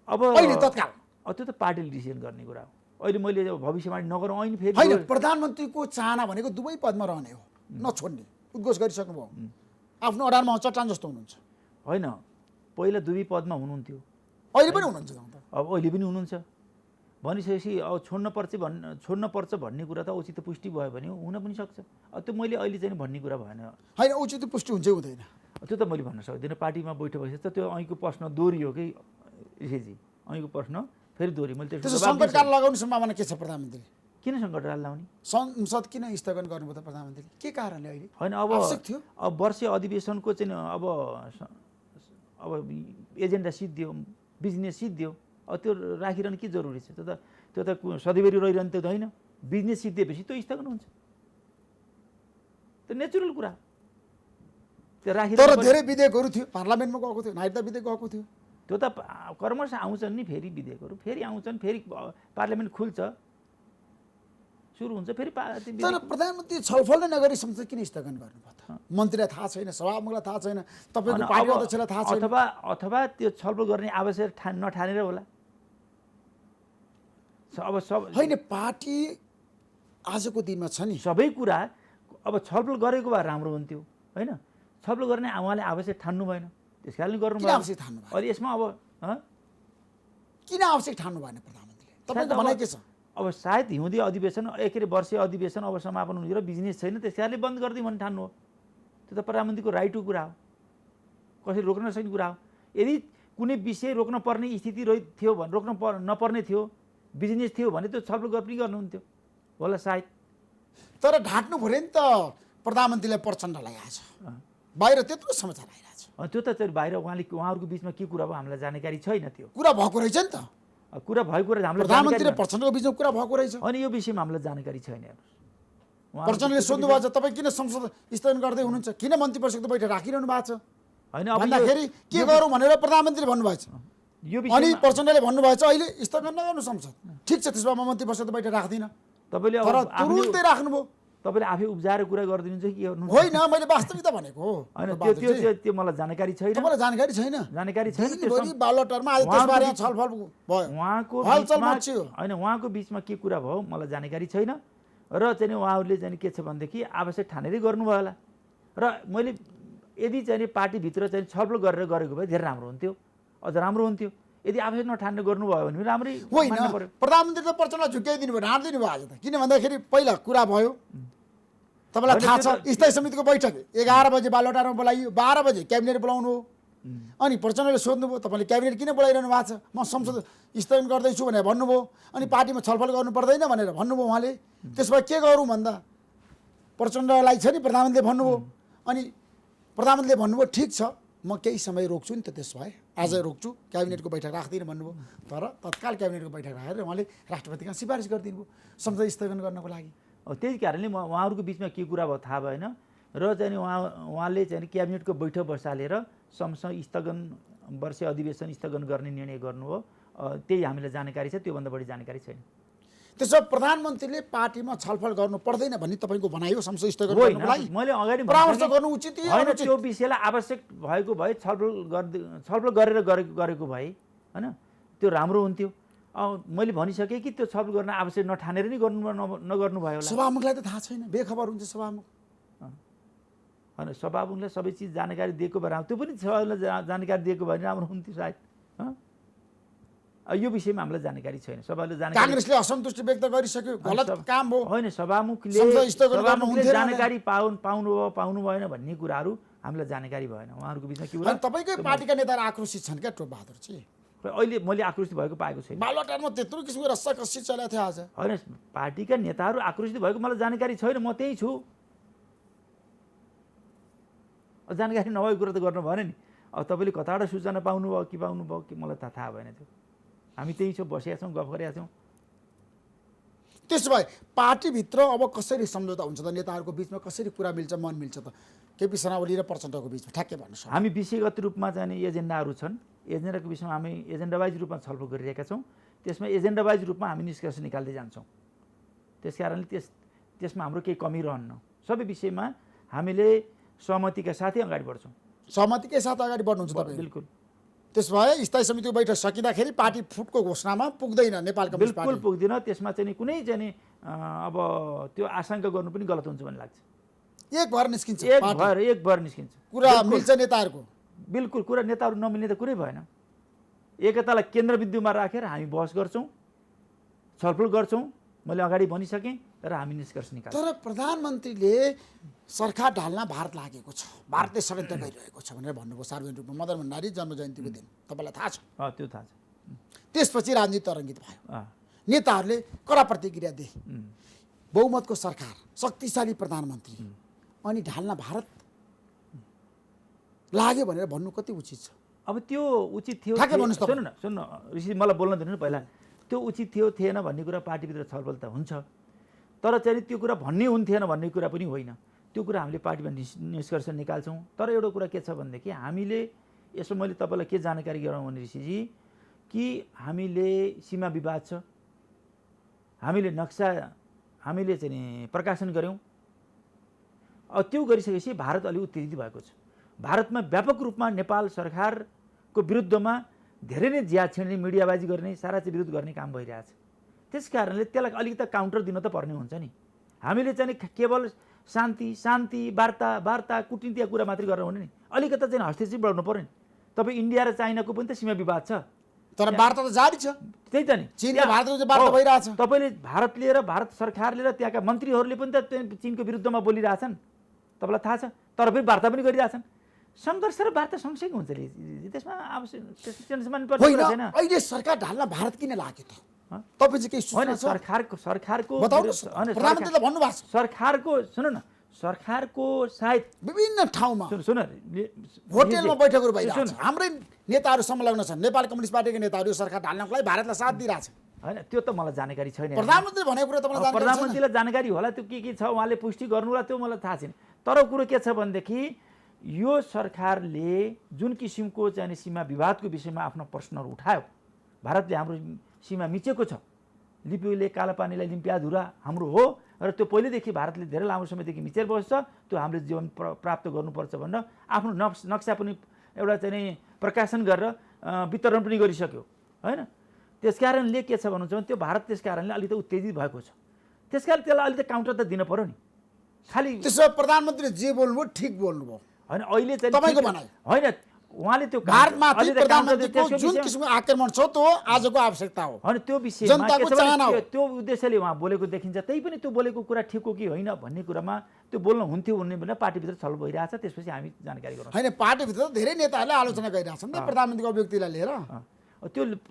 अब अहिले तत्काल? त्यो त पार्टीले डिसिजन गर्ने कुरा हो। अहिले मैले भविष्यवाणी नगरौँ अहिले फेरि होइन, प्रधानमन्त्रीको चाहना भनेको दुवै पदमा रहने हो, नछोड्ने। उद्घोष गरिसक्नुभयो, आफ्नो अडानमा चट्टान जस्तो हुनुहुन्छ। होइन, पहिला दुवै पदमा हुनुहुन्थ्यो, अहिले पनि हुनुहुन्छ। अब अहिले पनि हुनुहुन्छ भनिसकेपछि अब छोड्न पर्छ भन्ने कुरा त औचित्य पुष्टि भयो भने हुन पनि सक्छ। त्यो मैले अहिले चाहिँ भन्ने कुरा भएन। होइन, औचित्य पुष्टि हुन्छ हुँदैन त्यो त मैले भन्न सक्दिनँ। पार्टीमा बैठक भएपछि त त्यो ऐको प्रश्न दोहोरियो कि ऋषिजी, ऐको प्रश्न फेरि दोहोरियो। मैले त्यसो सङ्कटकाल लगाउने सम्भावना के छ प्रधानमन्त्रीले? किन सङ्कटकाल लगाउने? संसद किन स्थगन गर्नुभयो त प्रधानमन्त्रीले? के कारणले अहिले? होइन, अब वर्षीय अधिवेशनको चाहिँ अब एजेन्डा सिद्धियो, बिजनेस सिद्धियो। अब त्यो राखिरहनु के जरुरी छ? त्यो त सधैँभरि रहिरहनु त होइन। बिजनेस सिद्धिएपछि त्यो स्थगन हुन्छ, त्यो नेचुरल कुरा। त्यो राखि तर धेरै विधेयकहरू थियो, पार्लियामेन्टमा गएको थियो, नागरिकता विधेयक गएको थियो। त्यो त कर्मश आउँछन् नि, फेरि विधेयकहरू फेरि आउँछन्, फेरि पार्लियामेन्ट खुल्छ, सुरु हुन्छ फेरि। तर प्रधानमन्त्री छलफल नै नगरी संसद किन स्थगन गर्नुभयो त? मन्त्रीलाई थाहा छैन, सभामुखलाई थाहा छैन, तपाईँको पार्टी अध्यक्षलाई थाहा छैन? अथवा त्यो छलफल गर्ने आवश्यक नठानेर होला। अब होइन, पार्टी आजको दिनमा छ नि सबै कुरा। अब छलफल गरेको भए राम्रो हुन्थ्यो होइन। छलफल गर्ने उहाँले आवश्यक ठान्नु भएन, त्यस कारणले गर्नु भएन। आवश्यक ठान्नु भएन? अहिले यसमा अब किन आवश्यक ठान्नु भएन प्रधानमन्त्रीले? तपाईँको भनाइ के छ? अब सायद हिउँदे अधिवेशन, वर्षीय अधिवेशन अब समापन हुने र बिजनेस छैन, त्यस कारणले बन्द गरिदिउँ भन्ने ठान्नु हो। त्यो त प्रधानमन्त्रीको राइटको कुरा हो, कसैले रोक्न नसक्ने कुरा हो। यदि कुनै विषय रोक्न पर्ने स्थिति थियो भने, नपर्ने थियो, बिजनेस थियो भने त्यो छलफल पनि गर्नुहुन्थ्यो होला सायद। तर ढाँट्नु पऱ्यो नि त प्रधानमन्त्रीलाई प्रचण्डलाई आज बाहिर त्यत्रो समाचार आइरहेछ। त्यो त बाहिर उहाँहरूको बिचमा के कुरा भयो हामीलाई जानकारी छैन। त्यो कुरा भएको रहेछ नि त, कुरा भएको कुरा हामीलाई प्रधानमन्त्री र प्रचण्डको बिचमा कुरा भएको रहेछ। अनि यो विषयमा हामीलाई जानकारी छैन। प्रचण्डले सोध्नु भएको छ तपाईँ किन संसद स्थगन गर्दै हुनुहुन्छ, किन मन्त्री परिषदको बैठक राखिरहनु भएको छ होइन भन्दाखेरि के गरौँ भनेर प्रधानमन्त्रीले भन्नुभएको छ। अनि प्रचण्डले भन्नुभएको छ अहिले स्थगन नगर्नु संसद। ठिक छ, त्यसमा म मन्त्री परिषदको बैठक राख्दिनँ। तपाईँले तर तुरुन्तै राख्नुभयो। तपाईँले आफै उब्जाएर कुरा गरिदिनुहुन्छ कि के गर्नु? होइन, मैले वास्तविकता भनेको होइन। त्यो मलाई जानकारी छैन। तपाईँलाई जानकारी छैन? जानकारी छैन। बालोटरमा आज त्यसबारे छलफल भयो, उहाँको होइन, उहाँको बिचमा के कुरा भयो मलाई जानकारी छैन। र चाहिँ उहाँहरूले चाहिँ के छ भनेदेखि आवश्यक ठानेरै गर्नुभयो होला। र मैले यदि चाहिँ पार्टीभित्र चाहिँ छलफल गरेर गरेको भए धेरै राम्रो हुन्थ्यो, अझ राम्रो हुन्थ्यो। यदि आवश्यक नठान्ने गर्नुभयो भने राम्रै होइन। प्रधानमन्त्री त प्रचण्डलाई झुक्क्याइदिनु भयो, ढाँटिदिनु भयो आज त। किन भन्दाखेरि पहिला कुरा भयो, तपाईँलाई थाहा छ स्थायी समितिको बैठक 11 बजे बालुवाटारमा बोलाइयो, 12 बजे क्याबिनेट बोलाउनु हो। अनि प्रचण्डले सोध्नुभयो तपाईँले क्याबिनेट किन बोलाइरहनु भएको छ, म संसद स्थगन गर्दैछु भनेर भन्नुभयो। अनि पार्टीमा छलफल गर्नु पर्दैन भनेर भन्नुभयो उहाँले। त्यसमा के गरौँ भन्दा प्रचण्डलाई छ नि प्रधानमन्त्रीले भन्नुभयो। अनि प्रधानमन्त्रीले भन्नुभयो ठिक छ म केही समय रोक्छु नि त, त्यसो भए आज रोक्छु, क्याबिनेटको बैठक राख्दिनँ भन्नुभयो। तर तत्काल क्याबिनेटको बैठक राखेर उहाँले राष्ट्रपतिका सिफारिस गरिदिनु भयो संसद स्थगन गर्नको लागि। त्यही कारणले उहाँहरूको बिचमा के कुरा भयो थाहा भएन। र चाहिँ उहाँले चाहिँ क्याबिनेटको बैठक बसालेर संसद स्थगन, वर्षीय अधिवेशन स्थगन गर्ने निर्णय गर्नुभयो। त्यही हामीलाई जानकारी छ, त्योभन्दा बढी जानकारी छैन। त्यसो प्रधानमन्त्रीले पार्टीमा छलफल गर्नु पर्दैन भन्ने तपाईँको भनाइ हो संसद स्थगन गर्नको लागि? मैले अगाडि परामर्श गर्नु उचित होइन। त्यो विषयलाई आवश्यक भएको भए छलफल गरेर गरेको भए होइन त्यो राम्रो हुन्थ्यो। मैले भनिसकेँ कि त्यो छलफल गर्न आवश्यक नठानेर नै नगर्नु भयो होला। सभामुखलाई त थाहा छैन, बेखबर हुन्छ सभामुख होइन। सभामुखलाई सबै चिज जानकारी दिएको भए राम्रो, त्यो पनि सभालाई जानकारी दिएको भए राम्रो हुन्थ्यो सायद। यो विषयमा हामीलाई जानकारी छैन। सभाले कांग्रेसले असन्तुष्टि व्यक्त गरिसक्यो, गलत काम हो। होइन, सभामुखले जानकारी पाउनु भएन भन्ने कुराहरू हामीलाई जानकारी भएन। उहाँहरूको बिचमा के कुरा? तपाईँकै पार्टीका नेताहरू आक्रोशित छन् क्या टोप बहादुर चाहिँ? अहिले मैले आक्रोशित भएको पाएको छैन। बालुवाटारमा त्यत्रो किसिमको रस्साकस्सी चलेको थियो आज। होइन, पार्टीका नेताहरू आक्रोशित भएको मलाई जानकारी छैन, म त्यही छु। जानकारी नभएको कुरा त गर्नु भएन नि। अब तपाईँले कताबाट सूचना पाउनुभयो कि मलाई थाहा भएन त्यो। हामी त्यही छौँ, बसेका छौँ, गफ गरेका छौँ। त्यसो भए पार्टीभित्र अब कसरी सम्झौता हुन्छ त? नेताहरूको बिचमा कसरी कुरा मिल्छ, मन मिल्छ त? केपी शर्मा ओली र प्रचण्डको बिचमा ठ्याक्कै भन्नुहोस्। हामी विषयगत रूपमा चाहिँ एजेन्डाहरू छन्, एजेन्डाको विषयमा हामी एजेन्डा वाइज रूपमा छलफल गरिरहेका छौँ। त्यसमा एजेन्डा वाइज रूपमा हामी निष्कर्ष निकाल्दै जान्छौँ। त्यस कारणले त्यसमा हाम्रो केही कमी रहन्न। सबै विषयमा हामीले सहमतिका साथै अगाडि बढ्छौँ। सहमतिकै साथ अगाडि बढ्नुहुन्छ तपाईँ? बिल्कुल। त्यसो भए स्थायी समितिको बैठक सकिँदाखेरि पार्टी फुटको घोषणामा पुग्दैन नेपाल कम्युनिस्ट पार्टी? बिल्कुल पुग्दैन। त्यसमा चाहिँ कुनै चाहिँ अब त्यो आशंका गर्नु पनि गलत हुन्छ भन्ने लाग्छ। एक भएर निस्किन्छ, एक भएर निस्किन्छ। कुरा मिल्छ नेताहरूको? बिल्कुल, कुरा नेताहरू नमिल्ने त कुरै भएन। एकतालाई केन्द्रबिन्दुमा राखेर हामी बहस गर्छौँ, छलफल गर्छौँ। मैले अगाडि भनिसकेँ र हामी निष्कर्ष निकाल्छौँ। तर प्रधानमन्त्रीले सरकार ढाल्न भारत लागेको छ, भारतले षड्यन्त्र गरिरहेको छ भनेर भन्नुभयो सार्वजनिक रूपमा मदन भण्डारी जन्म जयन्तीको दिन। तपाईँलाई थाहा छ? त्यो थाहा छ। त्यसपछि राजनीति तरङ्गित भयो, नेताहरूले कडा प्रतिक्रिया दिए, बहुमतको सरकार, शक्तिशाली प्रधानमन्त्री, अनि ढाल्न भारत लाग्यो भनेर भन्नु कति उचित छ? अब त्यो उचित थियो? सुन्नु ऋषि, मलाई बोल्न दिनु पहिला। त्यो उचित थियो थिएन भन्ने कुरा पार्टीभित्र छलफल त हुन्छ, तर चाहिँ त्यो कुरा भन्ने हुन्थेन भन्ने कुरा पनि होइन। त्यो कुरा हामीले पार्टीमा निष्कर्ष निकाल्छौँ। तर एउटा कुरा के छ भनेदेखि हामीले यसो, मैले तपाईँलाई के जानकारी गराउँ भने ऋषिजी, कि हामीले सीमा विवाद छ, हामीले नक्सा हामीले चाहिँ प्रकाशन गऱ्यौँ। अब त्यो गरिसकेपछि भारत अलि उत्तेजित भएको छ। भारतमा व्यापक रूपमा नेपाल सरकारको विरुद्धमा धेरै नै ज्याद छिड्ने, मिडियाबाजी गर्ने, सारा चाहिँ विरोध गर्ने काम भइरहेछ। त्यस कारणले त्यसलाई अलिकति काउन्टर दिन त पर्ने हुन्छ नि। हामीले चाहिँ केवल शान्ति वार्ता कुटनीतिका कुरा मात्रै गरेर हुने नि, अलिकति चाहिँ हस्तक्षेप बढ्नु पर्यो नि। तपाईँ इन्डिया र चाइनाको पनि त सीमा विवाद छ, तर वार्ता त जारी छ। त्यही त नि, चीन र भारतको वार्ता भइरहेछ। तपाईँले भारतले र भारत सरकारले र त्यहाँका मन्त्रीहरूले पनि त चीनको विरुद्धमा बोलिरहेछन्, तपाईँलाई थाहा छ। तर पनि वार्ता पनि गरिरहेछन्। सङ्घर्ष र वार्ता सँगसँगै हुन्छ नि, त्यसमा आवश्यक छैन। अहिले सरकार ढाल्न भारत किन लाग्यो त? तपाईँ चाहिँ केही होइन, सरकारको प्रधानमन्त्रीले भन्नुभएको छ, सरकारको सुन न, सरकारको सायद विभिन्न ठाउँमा सुन होटेलमा बैठकहरू भइरहेछ, हाम्रै नेताहरू संलग्न छन्। नेपाल कम्युनिस्ट पार्टीका नेताहरू सरकार ढाल्नको लागि भारतलाई साथ दिइरहेछ। होइन, त्यो त मलाई जानकारी छैन। प्रधानमन्त्रीले भनेको कुरा तपाईँलाई जानकारी छैन? प्रधानमन्त्रीलाई जानकारी होला, त्यो के छ उहाँले पुष्टि गर्नु होला, त्यो मलाई थाहा छैन। तर कुरो के छ भनेदेखि यो सरकारले जुन किसिमको चाहिँ सीमा विवादको विषयमा आफ्नो प्रश्नहरू उठायो, भारतले हाम्रो सीमा मिचेको छ, लिपिले कालापानीलाई लिम्पियाधुरा हाम्रो हो र त्यो पहिलेदेखि भारतले धेरै लामो समयदेखि मिचेर बस्छ, त्यो हामीले जीवन प्राप्त गर्नुपर्छ भनेर आफ्नो नक्सा पनि एउटा चाहिँ प्रकाशन गरेर वितरण पनि गरिसक्यो होइन। त्यस कारणले के छ भन्नुहुन्छ भने त्यो भारत त्यस कारणले अलिकति उत्तेजित भएको छ। त्यस कारण त्यसलाई अलिकति काउन्टर त दिन पर्यो नि। खालि त्यसो प्रधानमन्त्रीले जे बोल्नुभयो ठिक बोल्नुभयो होइन। अहिले चाहिँ तपाईँको भनाइ होइन, उहाँले त्यो भारतमाथि प्रधानमन्त्रीको जुन किसिमको आक्रमण छ त्यो आजको आवश्यकता हो होइन, त्यो विषयमा जनताको चाहना हो। त्यो उद्देश्यले उहाँ बोलेको देखिन्छ। त्यही पनि त्यो बोलेको कुरा ठिक हो कि होइन भन्ने कुरामा त्यो बोल्न हुन्थ्यो भन्ने भनेर पार्टीभित्र छलफल भइरहेछ। त्यसपछि हामी जानकारी गराउँछौँ। होइन, पार्टीभित्र धेरै नेताहरूले आलोचना गरिरहेछन् नि प्रधानमन्त्रीको अभिव्यक्तिलाई लिएर।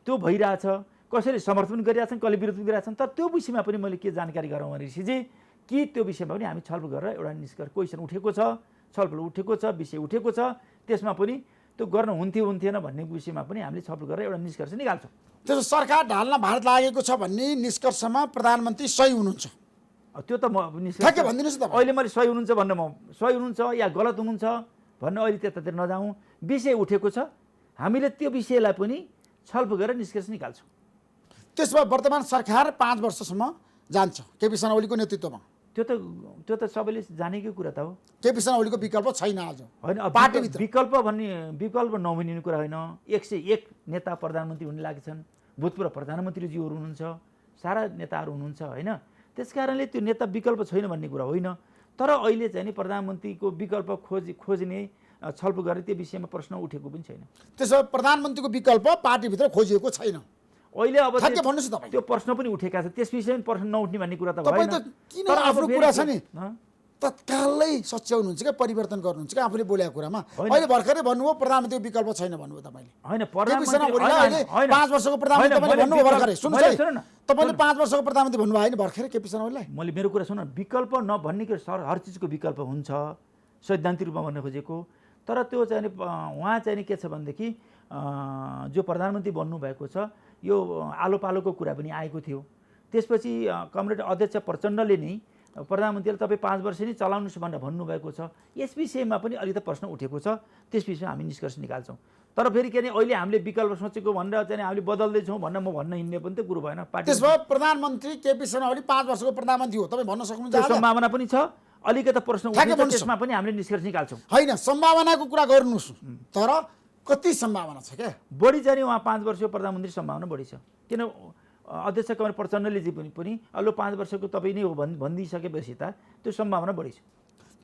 त्यो भइरहेछ, कसैले समर्थन गरिरहेछन्, कसैले विरोध गरिरहेछन्। तर त्यो विषयमा पनि मैले के जानकारी गराउँ भने ऋषिजी, कि त्यो विषयमा पनि हामी छलफल गरेर एउटा निष्कर्ष क्वेसन उठेको छ, छलफल उठेको छ, विषय उठेको छ, त्यसमा पनि त्यो गर्न हुन्थेन भन्ने विषयमा पनि हामीले छलफल गरेर एउटा निष्कर्ष निकाल्छौँ। त्यसो सरकार ढाल्न भारत लागेको छ भन्ने निष्कर्षमा प्रधानमन्त्री सही हुनुहुन्छ? त्यो त म ठ्याक्कै भनिदिनुहोस् न। अहिले मैले सही हुनुहुन्छ भन्ने, म सही हुनुहुन्छ या गलत हुनुहुन्छ भन्ने अहिले त्यतातिर नजाउँ। विषय उठेको छ, हामीले त्यो विषयलाई पनि छलफल गरेर निष्कर्ष निकाल्छौँ। त्यसो भए वर्तमान सरकार 5 वर्षसम्म जान्छ केपी शर्मा ओलीको नेतृत्वमा? त्यो त सबैले जानेकै कुरा त हो। केपी शर्मा ओलीको विकल्प छैन आज होइन। पार्टीभित्र विकल्प नभनिने कुरा होइन। 101 नेता प्रधानमन्त्री हुन लागेछन्, भूतपूर्व प्रधानमन्त्रीज्यूहरू हुनुहुन्छ, सारा नेताहरू हुनुहुन्छ होइन। त्यस कारणले त्यो नेता विकल्प छैन भन्ने कुरा होइन। तर अहिले चाहिँ नि प्रधानमन्त्रीको विकल्प खोज्ने छलफल गरेर त्यो विषयमा प्रश्न उठेको पनि छैन। त्यसो प्रधानमन्त्रीको विकल्प पार्टीभित्र खोजिएको छैन अहिले। अब भन्नुहोस् न तपाईँ, त्यो प्रश्न पनि उठेका छ, त्यस विषयमा प्रश्न नउठ्ने भन्ने कुरा त तपाईँ भएन। त किन आफ्नो कुरा छ नि तत्कालै सच्याउनुहुन्छ क्या, परिवर्तन गर्नुहुन्छ क्या आफूले बोलेको कुरामा? अहिले भर्खरै भन्नुभयो प्रधानमन्त्रीको विकल्प छैन भन्नुभयो तपाईँले। होइन, 5 वर्षको प्रधानमन्त्री तपाईँले भन्नुभयो भर्खरै। सुन्नुहोस् है, तपाईँले 5 वर्षको प्रधानमन्त्री भन्नुभयो होइन भर्खरै केपी शर्मा ओलीलाई? मैले मेरो कुरा सुन, विकल्प नभन्ने कुरा हर चिजको विकल्प हुन्छ, सैद्धान्तिक रूपमा भन्न खोजेको। तर त्यो चाहिँ उहाँ चाहिँ के छ भनेदेखि जो प्रधानमन्त्री बन्नुभएको छ यो आलो पालोको कुरा पनि आएको थियो। त्यसपछि कमरेड अध्यक्ष प्रचण्डले नै प्रधानमन्त्रीले तपाईँ 5 वर्ष नै चलाउनुहोस् भनेर भन्नुभएको छ। यस विषयमा पनि अलिकति प्रश्न उठेको छ, त्यस विषयमा हामी निष्कर्ष निकाल्छौँ। तर फेरि के अरे अहिले हामीले विकल्प सोचेको भनेर चाहिँ हामीले बदल्दैछौँ भनेर म भन्न हिँड्ने पनि त कुरो भएन। पार्टी त्यसो भए प्रधानमन्त्री केपी शर्मा ओली 5 वर्षको प्रधानमन्त्री हो तपाईँ भन्न सक्नुहुन्छ? त्यो सम्भावना पनि छ, अलिकति प्रश्न उठेको, त्यसमा पनि हामीले निष्कर्ष निकाल्छौँ। होइन, सम्भावनाको कुरा गर्नुहोस्, तर कति सम्भावना छ क्या? बढी चाहिँ उहाँ 5 वर्षको प्रधानमन्त्री सम्भावना बढी छ। किन अध्यक्ष कमरेड प्रचण्डले चाहिँ पनि अल्लो 5 वर्षको तपाईँ नै हो भनिदिइसकेपछि त त्यो सम्भावना बढी छ।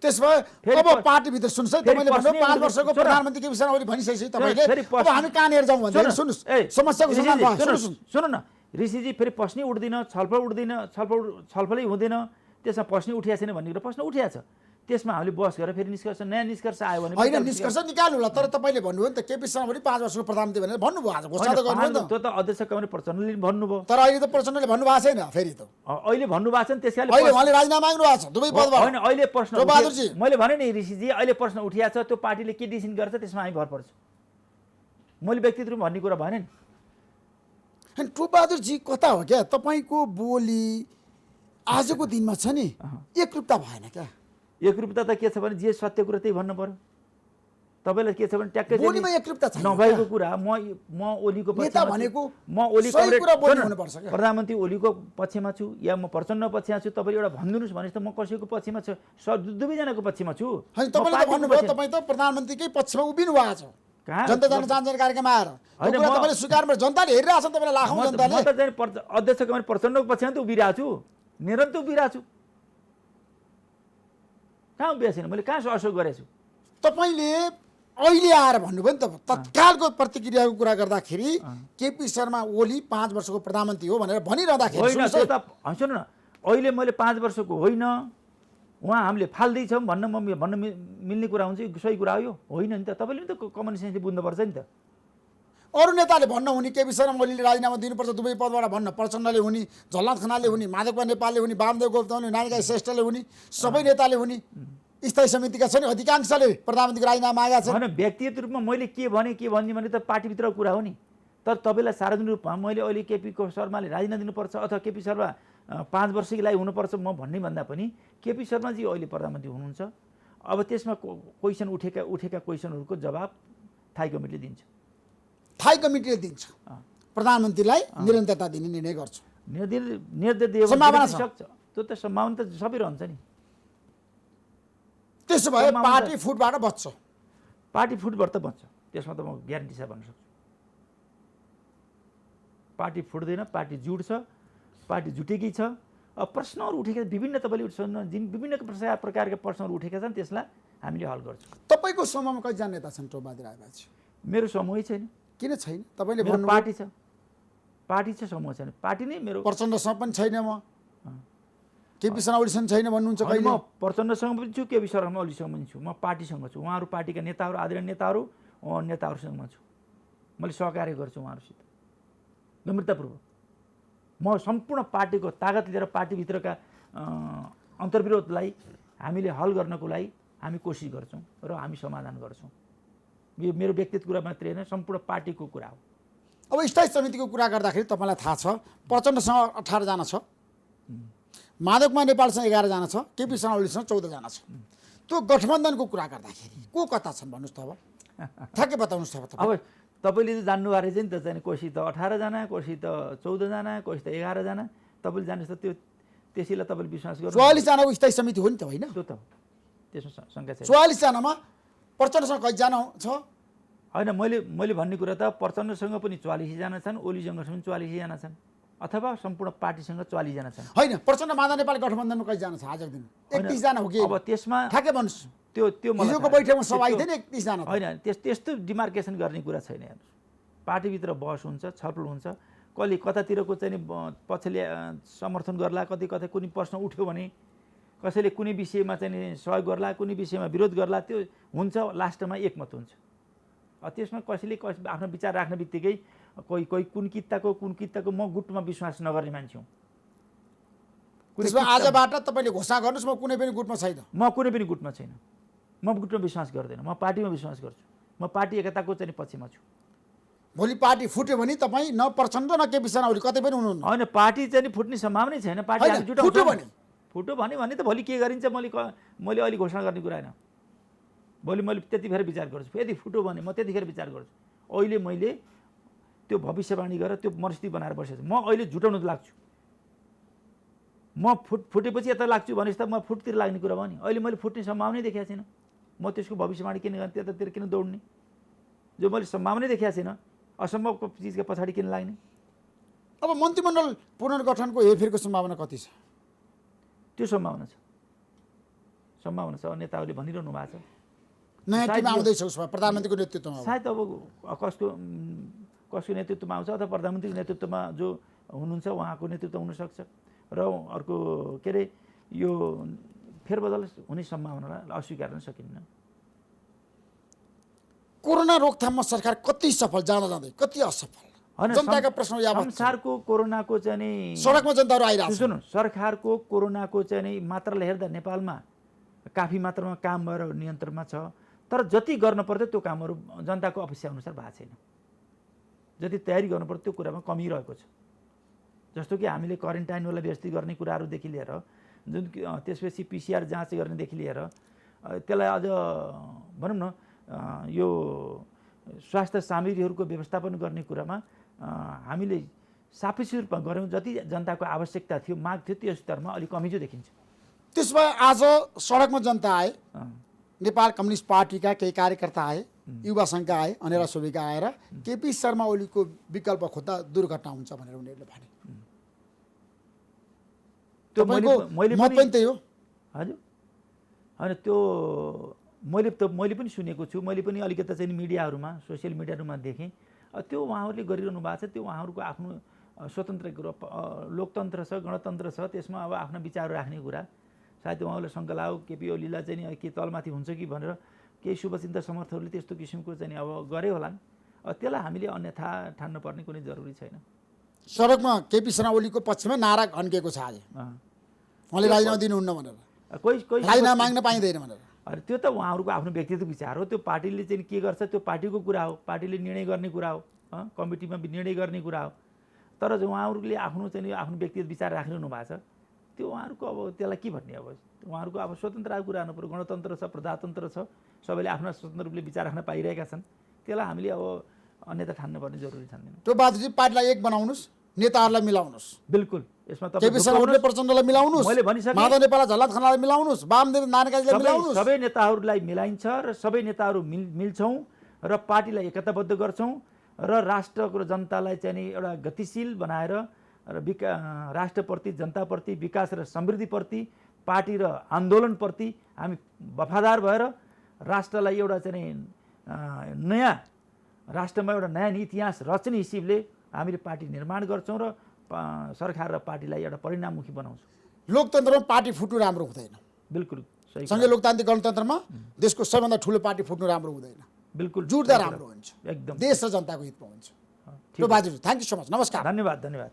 त्यसो भए अब पार्टीभित्र सुन्नुहोस् है, तपाईँले भन्नु 5 वर्षको प्रधानमन्त्री केपी शर्मा ओली भनिसकेपछि तपाईँले अब हामी कहाँनिर जाउँ भन्दै सुन्नुहोस्, समस्याको समाधान भयो। सुन्नु न ऋषिजी, फेरि प्रश्नै उठ्दैन, छलफलै हुँदैन, त्यसमा प्रश्नै उठिएको छैन भन्ने कुरा प्रश्न उठिएको छ। त्यसमा हामीले बस गरेर फेरि निष्कर्ष नयाँ निष्कर्ष आयो भने होइन, निष्कर्ष निकाल्नु होला। तर तपाईँले भन्नुभयो नि त केपी शर्मा ओली 5 वर्षको प्रधानमन्त्री भनेर भन्नुभयो, आज घोषणा त गर्नुभयो नि त। त्यो त अध्यक्ष कमरेड प्रचण्डले भन्नुभयो, तर अहिले त प्रचण्डले भन्नुभएको छैन। फेरि त अहिले भन्नुभएको छ नि, त्यसकाले अहिले उहाँले राजीनामा माग्नु भएको छ दुवै पदबाट। होइन, अहिले प्रश्न बहादुरजी, मैले भने नि ऋषिजी, अहिले प्रश्न उठिएको छ, त्यो पार्टीले के डिसिसन गर्छ त्यसमा हामी भर पर्छ। मैले व्यक्तिगत रूपमा भन्ने कुरा भने नि। होइन टोपबहादुरजी, कता हो क्या तपाईँको बोली आजको दिनमा छ नि एकरूपता भएन क्या? एकरूपता त के छ भने जे सत्य कुरा त्यही भन्नु पर्यो। तपाईँलाई के छ भने ट्याक्कै बोलीमा एकरूपता छैन नभएको कुरा। म ओलीको नेता भनेको म ओली सही कुरा बोल्नु हुनुपर्छ क्या? प्रधानमन्त्री ओलीको पक्षमा छु या म प्रचण्ड पक्षमा छु, तपाईँले एउटा भनिदिनुहोस् भने त म कसैको पक्षमा छु, दुवैजनाको पक्षमा छु। होइन, तपाईँले त भन्नुभयो तपाईँ त प्रधानमन्त्रीकै पक्षमा उभिनु भएको छ जनता जान चाहन्छ कार्यक्रममा आएर। त्यो कुरा तपाईँले स्वीकार गरेर जनताले हेरिरहेछ तपाईँलाई लाखौँ जनताले। म त चाहिँ अध्यक्ष कमरेड प्रचण्डको पक्षमा त उभिरहेको छु, निरन्तर उभिरहेको छु। कहाँ उभिएको छैन, मैले कहाँ असहयोग गरेको छु? तपाईँले अहिले आएर भन्नुभयो नि त, तत्कालको प्रतिक्रियाको कुरा गर्दाखेरि केपी शर्मा ओली 5 वर्षको प्रधानमन्त्री हो भनेर भनिरहँदाखेरि होइन, त्यो त सुन्नु न, अहिले मैले 5 वर्षको होइन उहाँ हामीले फाल्दैछौँ भन्न मिल्ने कुरा हुन्छ, सही कुरा हो यो? होइन नि त। तपाईँले नि त कमन सेन्सले बुझ्नुपर्छ नि त। अरू नेताले भन्न हुने केपी शर्मा ओलीले राजीनामा दिनुपर्छ दुवै पदबाट भन्न, प्रचण्डले हुने, झलनाथ खनालले हुने, माधव नेपालले हुने, वामदेव गौतमले, नारायण श्रेष्ठले हुने, सबै नेताले हुने, स्थायी समितिका छन् अधिकांशले प्रधानमन्त्रीको राजीनामा मागेका छन्। होइन, व्यक्तिगत रूपमा मैले के भनिदिएँ भने त पार्टीभित्रको कुरा हो नि। तर तपाईँलाई सार्वजनिक रूपमा मैले अहिले केपी शर्माले राजीनामा दिनुपर्छ अथवा केपी शर्मा 5 वर्षको लागि हुनुपर्छ म भन्ने भन्दा पनि केपी शर्माजी अहिले प्रधानमन्त्री हुनुहुन्छ। अब त्यसमा क्वेसन उठेका क्वेसनहरूको जवाब थाई कमिटीले दिन्छ। थाई कमिटीले दिन्छ, प्रधानमन्त्रीलाई निरन्तरता दिने निर्णय गर्छ। निर्देश दियो सम्भावना छ। सक्छ, त्यो त सम्भावना त सबै रहन्छ नि। त्यसो भए पार्टी फुटबाट बच्छ? पार्टी फुटबाट त बच्छ, त्यसमा त म ग्यारेन्टी छ भन्न सक्छु। पार्टी फुट्दैन, पार्टी जुट्छ, पार्टी जुटेकै छ। अब प्रश्नहरू उठेका विभिन्न, तपाईँले विभिन्न प्रकारका प्रश्नहरू उठेका छन्, त्यसलाई हामीले हल गर्छौँ। तपाईँको समूहमा कतिजना नेता छन् टोपबहादुर रायमाझी? मेरो समूहै छैन। किन छैन? तपाईँले मेरो भन्नु पार्टी छ, पार्टी छ, समूह छैन। पार्टी नै मेरो प्रचण्डसँग पनि छैन, म केपी शर्मा ओलीसँग छैन भन्नुहुन्छ कहिले? म प्रचण्डसँग पनि छु, केपी शर्मा ओलीसँग पनि छु। म पार्टीसँग छु, उहाँहरू पार्टीका नेताहरू, आदरणीय नेताहरू नेताहरूसँग छु। मैले सहकार्य गर्छु उहाँहरूसित नम्रतापूर्वक। म सम्पूर्ण पार्टीको तागत लिएर पार्टीभित्रका अन्तर्विरोधलाई हामीले हल गर्नको लागि हामी कोसिस गर्छौँ र हामी समाधान गर्छौँ। यो मेरो व्यक्तिगत कुरा मात्रै होइन, सम्पूर्ण पार्टीको कुरा हो। अब स्थायी समितिको कुरा गर्दाखेरि तपाईँलाई थाहा छ प्रचण्डसँग 18 जना छ, माधव नेपालसँग 11 जना छ, केपी शर्मा ओलीसँग 14 जना छ। त्यो गठबन्धनको कुरा गर्दाखेरि को कता छन् भन्नुहोस् त? अब ठ्याक्कै बताउनुहोस् त। अब तपाईँले त जान्नुभएको रहेछ नि त, चाहिँ कोही त 18 जना, कोही त 14 जना, कोही त 11 जना। तपाईँले जानुहोस् त, त्यो त्यसैलाई तपाईँले विश्वास गर्नु। 44 जनाको स्थायी समिति हो नि त, होइन? त्यो त त्यसमा शङ्का छैन। 44 जनामा प्रचण्डसँग कतिजना छ? होइन, मैले भन्ने कुरा त प्रचण्डसँग पनि 44 जना छन्, ओलीसँग पनि 44 जना छन्, अथवा सम्पूर्ण पार्टीसँग 44 जना छन्। होइन, प्रचण्ड माधव नेपाल गठबन्धनमा कतिजना छ आजको दिन? 31 जना हो कि? अब त्यसमा ठ्याक्कै भन्नुहोस्। त्यो हिजोको बैठकमा सभाइ थिएन 31 जना। होइन, त्यस्तो डिमार्केसन गर्ने कुरा छैन। हेर्नुहोस्, पार्टीभित्र बहस हुन्छ, छलफल हुन्छ, कहिले कतातिरको चाहिँ पक्षले समर्थन गर्ला, कतै कुनै प्रश्न उठ्यो भने कसैले कुनै विषयमा चाहिँ सहयोग गर्ला, कुनै विषयमा विरोध गर्ला, त्यो हुन्छ, लास्टमा एकमत हुन्छ। त्यसमा कसैले आफ्नो विचार राख्ने बित्तिकै कोही कुन किताको म गुटमा विश्वास नगर्ने मान्छे हुँ। त्यसमा आजबाट तपाईँले घोषणा गर्नुहोस् म कुनै पनि गुटमा छैन। म कुनै पनि गुटमा छैन। म गुटमा विश्वास गर्दैन, म पार्टीमा विश्वास गर्छु। म पार्टी एकताको चाहिँ पक्षमा छु। भोलि पार्टी फुट्यो भने तपाईँ न प्रचण्ड न केपी शर्मा ओली कतै पनि हुनुहुन्न। होइन, पार्टी चाहिँ फुट्ने सम्भावनै छैन। पार्टी होइन, हामी जुटाउँछौँ। फुट्यो भने भने त भोलि के गरिन्छ मैले अहिले घोषणा गर्ने कुरा होइन। भोलि मैले त्यतिखेर विचार गर्छु। यदि फुट्यो भने म त्यतिखेर विचार गर्छु। अहिले मैले त्यो भविष्यवाणी गरेर त्यो मनस्थिति बनाएर बसेको छु। म अहिले जुटाउनु लाग्छु। म फुटेपछि यता लाग्छु भनेपछि त म फुटतिर लाग्ने कुरा भयो नि। अहिले मैले फुट्ने सम्भावनै देखेको छैन। म त्यसको भविष्यवाणी किन गर्ने, त्यतातिर किन दौड्ने? जो मैले सम्भावनै देखेको छैन, असम्भवको चिजको पछाडि किन लाग्ने? अब मन्त्रीमण्डल पुनर्गठनको हेरफेरको सम्भावना कति छ? त्यो सम्भावना छ। नेताहरूले भनिरहनु भएको छ। नयाँ टिम आउँदैछ उसमा प्रधानमन्त्रीको नेतृत्वमा। सायद अब कसको नेतृत्वमा आउँछ अथवा प्रधानमन्त्रीको नेतृत्वमा जो हुनुहुन्छ उहाँको नेतृत्व हुनसक्छ। र अर्को के अरे यो फेरबदल हुने सम्भावनालाई अस्वीकार गर्न सकिन्न। कोरोना रोकथाममा सरकार कति सफल जाँदै कति असफल? जनताका प्रश्न यावत संसारको कोरोनाको चाहिँ नि सडकमा जनताहरू आइरहेको छ। सुन्नु, सरकारको कोरोनाको चाहिँ नि मात्राले हेर्दा नेपालमा काफी मात्रामा काम भएर नियन्त्रणमा छ। तर जति गर्न पर्थ्यो त्यो कामहरू जनताको अपेक्षा अनुसार भएको छैन। जति तयारी गर्नु पर्थ्यो त्यो कुरामा कमी रहेको छ। जस्तो कि हामीले क्वारेन्टाइनवाला व्यवस्थित गर्ने कुराहरूदेखि लिएर जुन त्यसपछि पिसिआर जाँच गर्नेदेखि लिएर त्यसलाई अझ भनौँ न यो स्वास्थ्य सामग्रीहरूको व्यवस्थापन गर्ने कुरामा हामीले सापेक्ष रूपमा गऱ्यौँ। जति जनताको आवश्यकता थियो, माग थियो, त्यो स्तरमा अलिक कमी चाहिँ देखिन्छ। त्यसो भए आज सडकमा जनता आए, नेपाल कम्युनिस्ट पार्टीका केही कार्यकर्ता आए, युवा सङ्घका आए, अनेरा सोभिका आएर केपी शर्मा ओलीको विकल्प खोज्दा दुर्घटना हुन्छ भनेर उनीहरूले भने। त्यो मैले पनि त्यही हो। हजुर, होइन त्यो मैले पनि सुनेको छु। मैले पनि अलिकति चाहिँ मिडियाहरूमा, सोसियल मिडियाहरूमा देखेँ। त्यो उहाँहरूले गरिरहनु भएको छ। त्यो उहाँहरूको आफ्नो स्वतन्त्र लोकतन्त्र छ, गणतन्त्र छ। त्यसमा अब आफ्ना विचार राख्ने कुरा। सायद उहाँहरूले शङ्का लाग्यो केपी ओलीलाई चाहिँ के तलमाथि हुन्छ कि भनेर केही शुभचिन्ता समर्थकहरूले त्यस्तो किसिमको चाहिँ अब गरे होलान्। त्यसलाई हामीले अन्यथा ठान्नु पर्ने कुनै जरुरी छैन। सडकमा केपी शर्मा ओलीको पक्षमा नारा घन्केको छ आज, उहाँले राजीनामा दिनुहुन्न भनेर, कोही राजीनामा माग्न पाइँदैन भनेर। अरे त्यो त उहाँहरूको आफ्नो व्यक्तिगत विचार हो। त्यो पार्टीले चाहिँ के गर्छ त्यो पार्टीको कुरा हो। पार्टीले निर्णय गर्ने कुरा हो, कमिटीमा निर्णय गर्ने कुरा हो। तर उहाँहरूले आफ्नो चाहिँ आफ्नो व्यक्तिगत विचार राखिरहनु भएको छ। त्यो उहाँहरूको अब त्यसलाई के भन्ने? अब उहाँहरूको अब स्वतन्त्र कुरा हुनु पऱ्यो। गणतन्त्र छ, प्रजातन्त्र छ, सबैले आफ्ना स्वतन्त्र रूपले विचार राख्न पाइरहेका छन्। त्यसलाई हामीले अब अन्यथा ठान्नुपर्ने जरुरी छैन। त्यो बादजी पार्टीलाई एक बनाउनुहोस्, नेताहरूलाई मिलाउनुहोस्। बिल्कुल, यसमा केपी शर्मा ओली प्रचण्डलाई मिलाउनुहोस्, मैले भनिसकेँ। माधव नेपाल झलनाथ खनाललाई मिलाउनुहोस्, वामदेव नारायणकाजीलाई मिलाउनुहोस्। सबै नेताहरूलाई मिलाइन्छ र सबै नेताहरू मिल्छौँ र पार्टीलाई एकताबद्ध गर्छौँ र राष्ट्रको र जनतालाई चाहिँ नि एउटा गतिशील बनाएर र राष्ट्रप्रति, जनताप्रति, विकास र समृद्धिप्रति, पार्टी र आन्दोलनप्रति हामी वफादार भएर राष्ट्रलाई एउटा चाहिँ नयाँ राष्ट्रमा एउटा नयाँ इतिहास रच्ने हिसाबले हामीले पार्टी निर्माण गर्छौँ र सरकार र पार्टीलाई एउटा परिणाममुखी बनाउँछौँ। लोकतन्त्रमा पार्टी फुट्नु राम्रो हुँदैन। बिल्कुल सही। सँगै लोकतान्त्रिक गणतन्त्रमा देशको सबैभन्दा ठुलो पार्टी फुट्नु राम्रो हुँदैन। बिल्कुल जुट्दा राम्रो हुन्छ, एकदम देश र जनताको हितमा हुन्छ। त्यो बाजु थ्याङ्क यू सो मच। नमस्कार। धन्यवाद।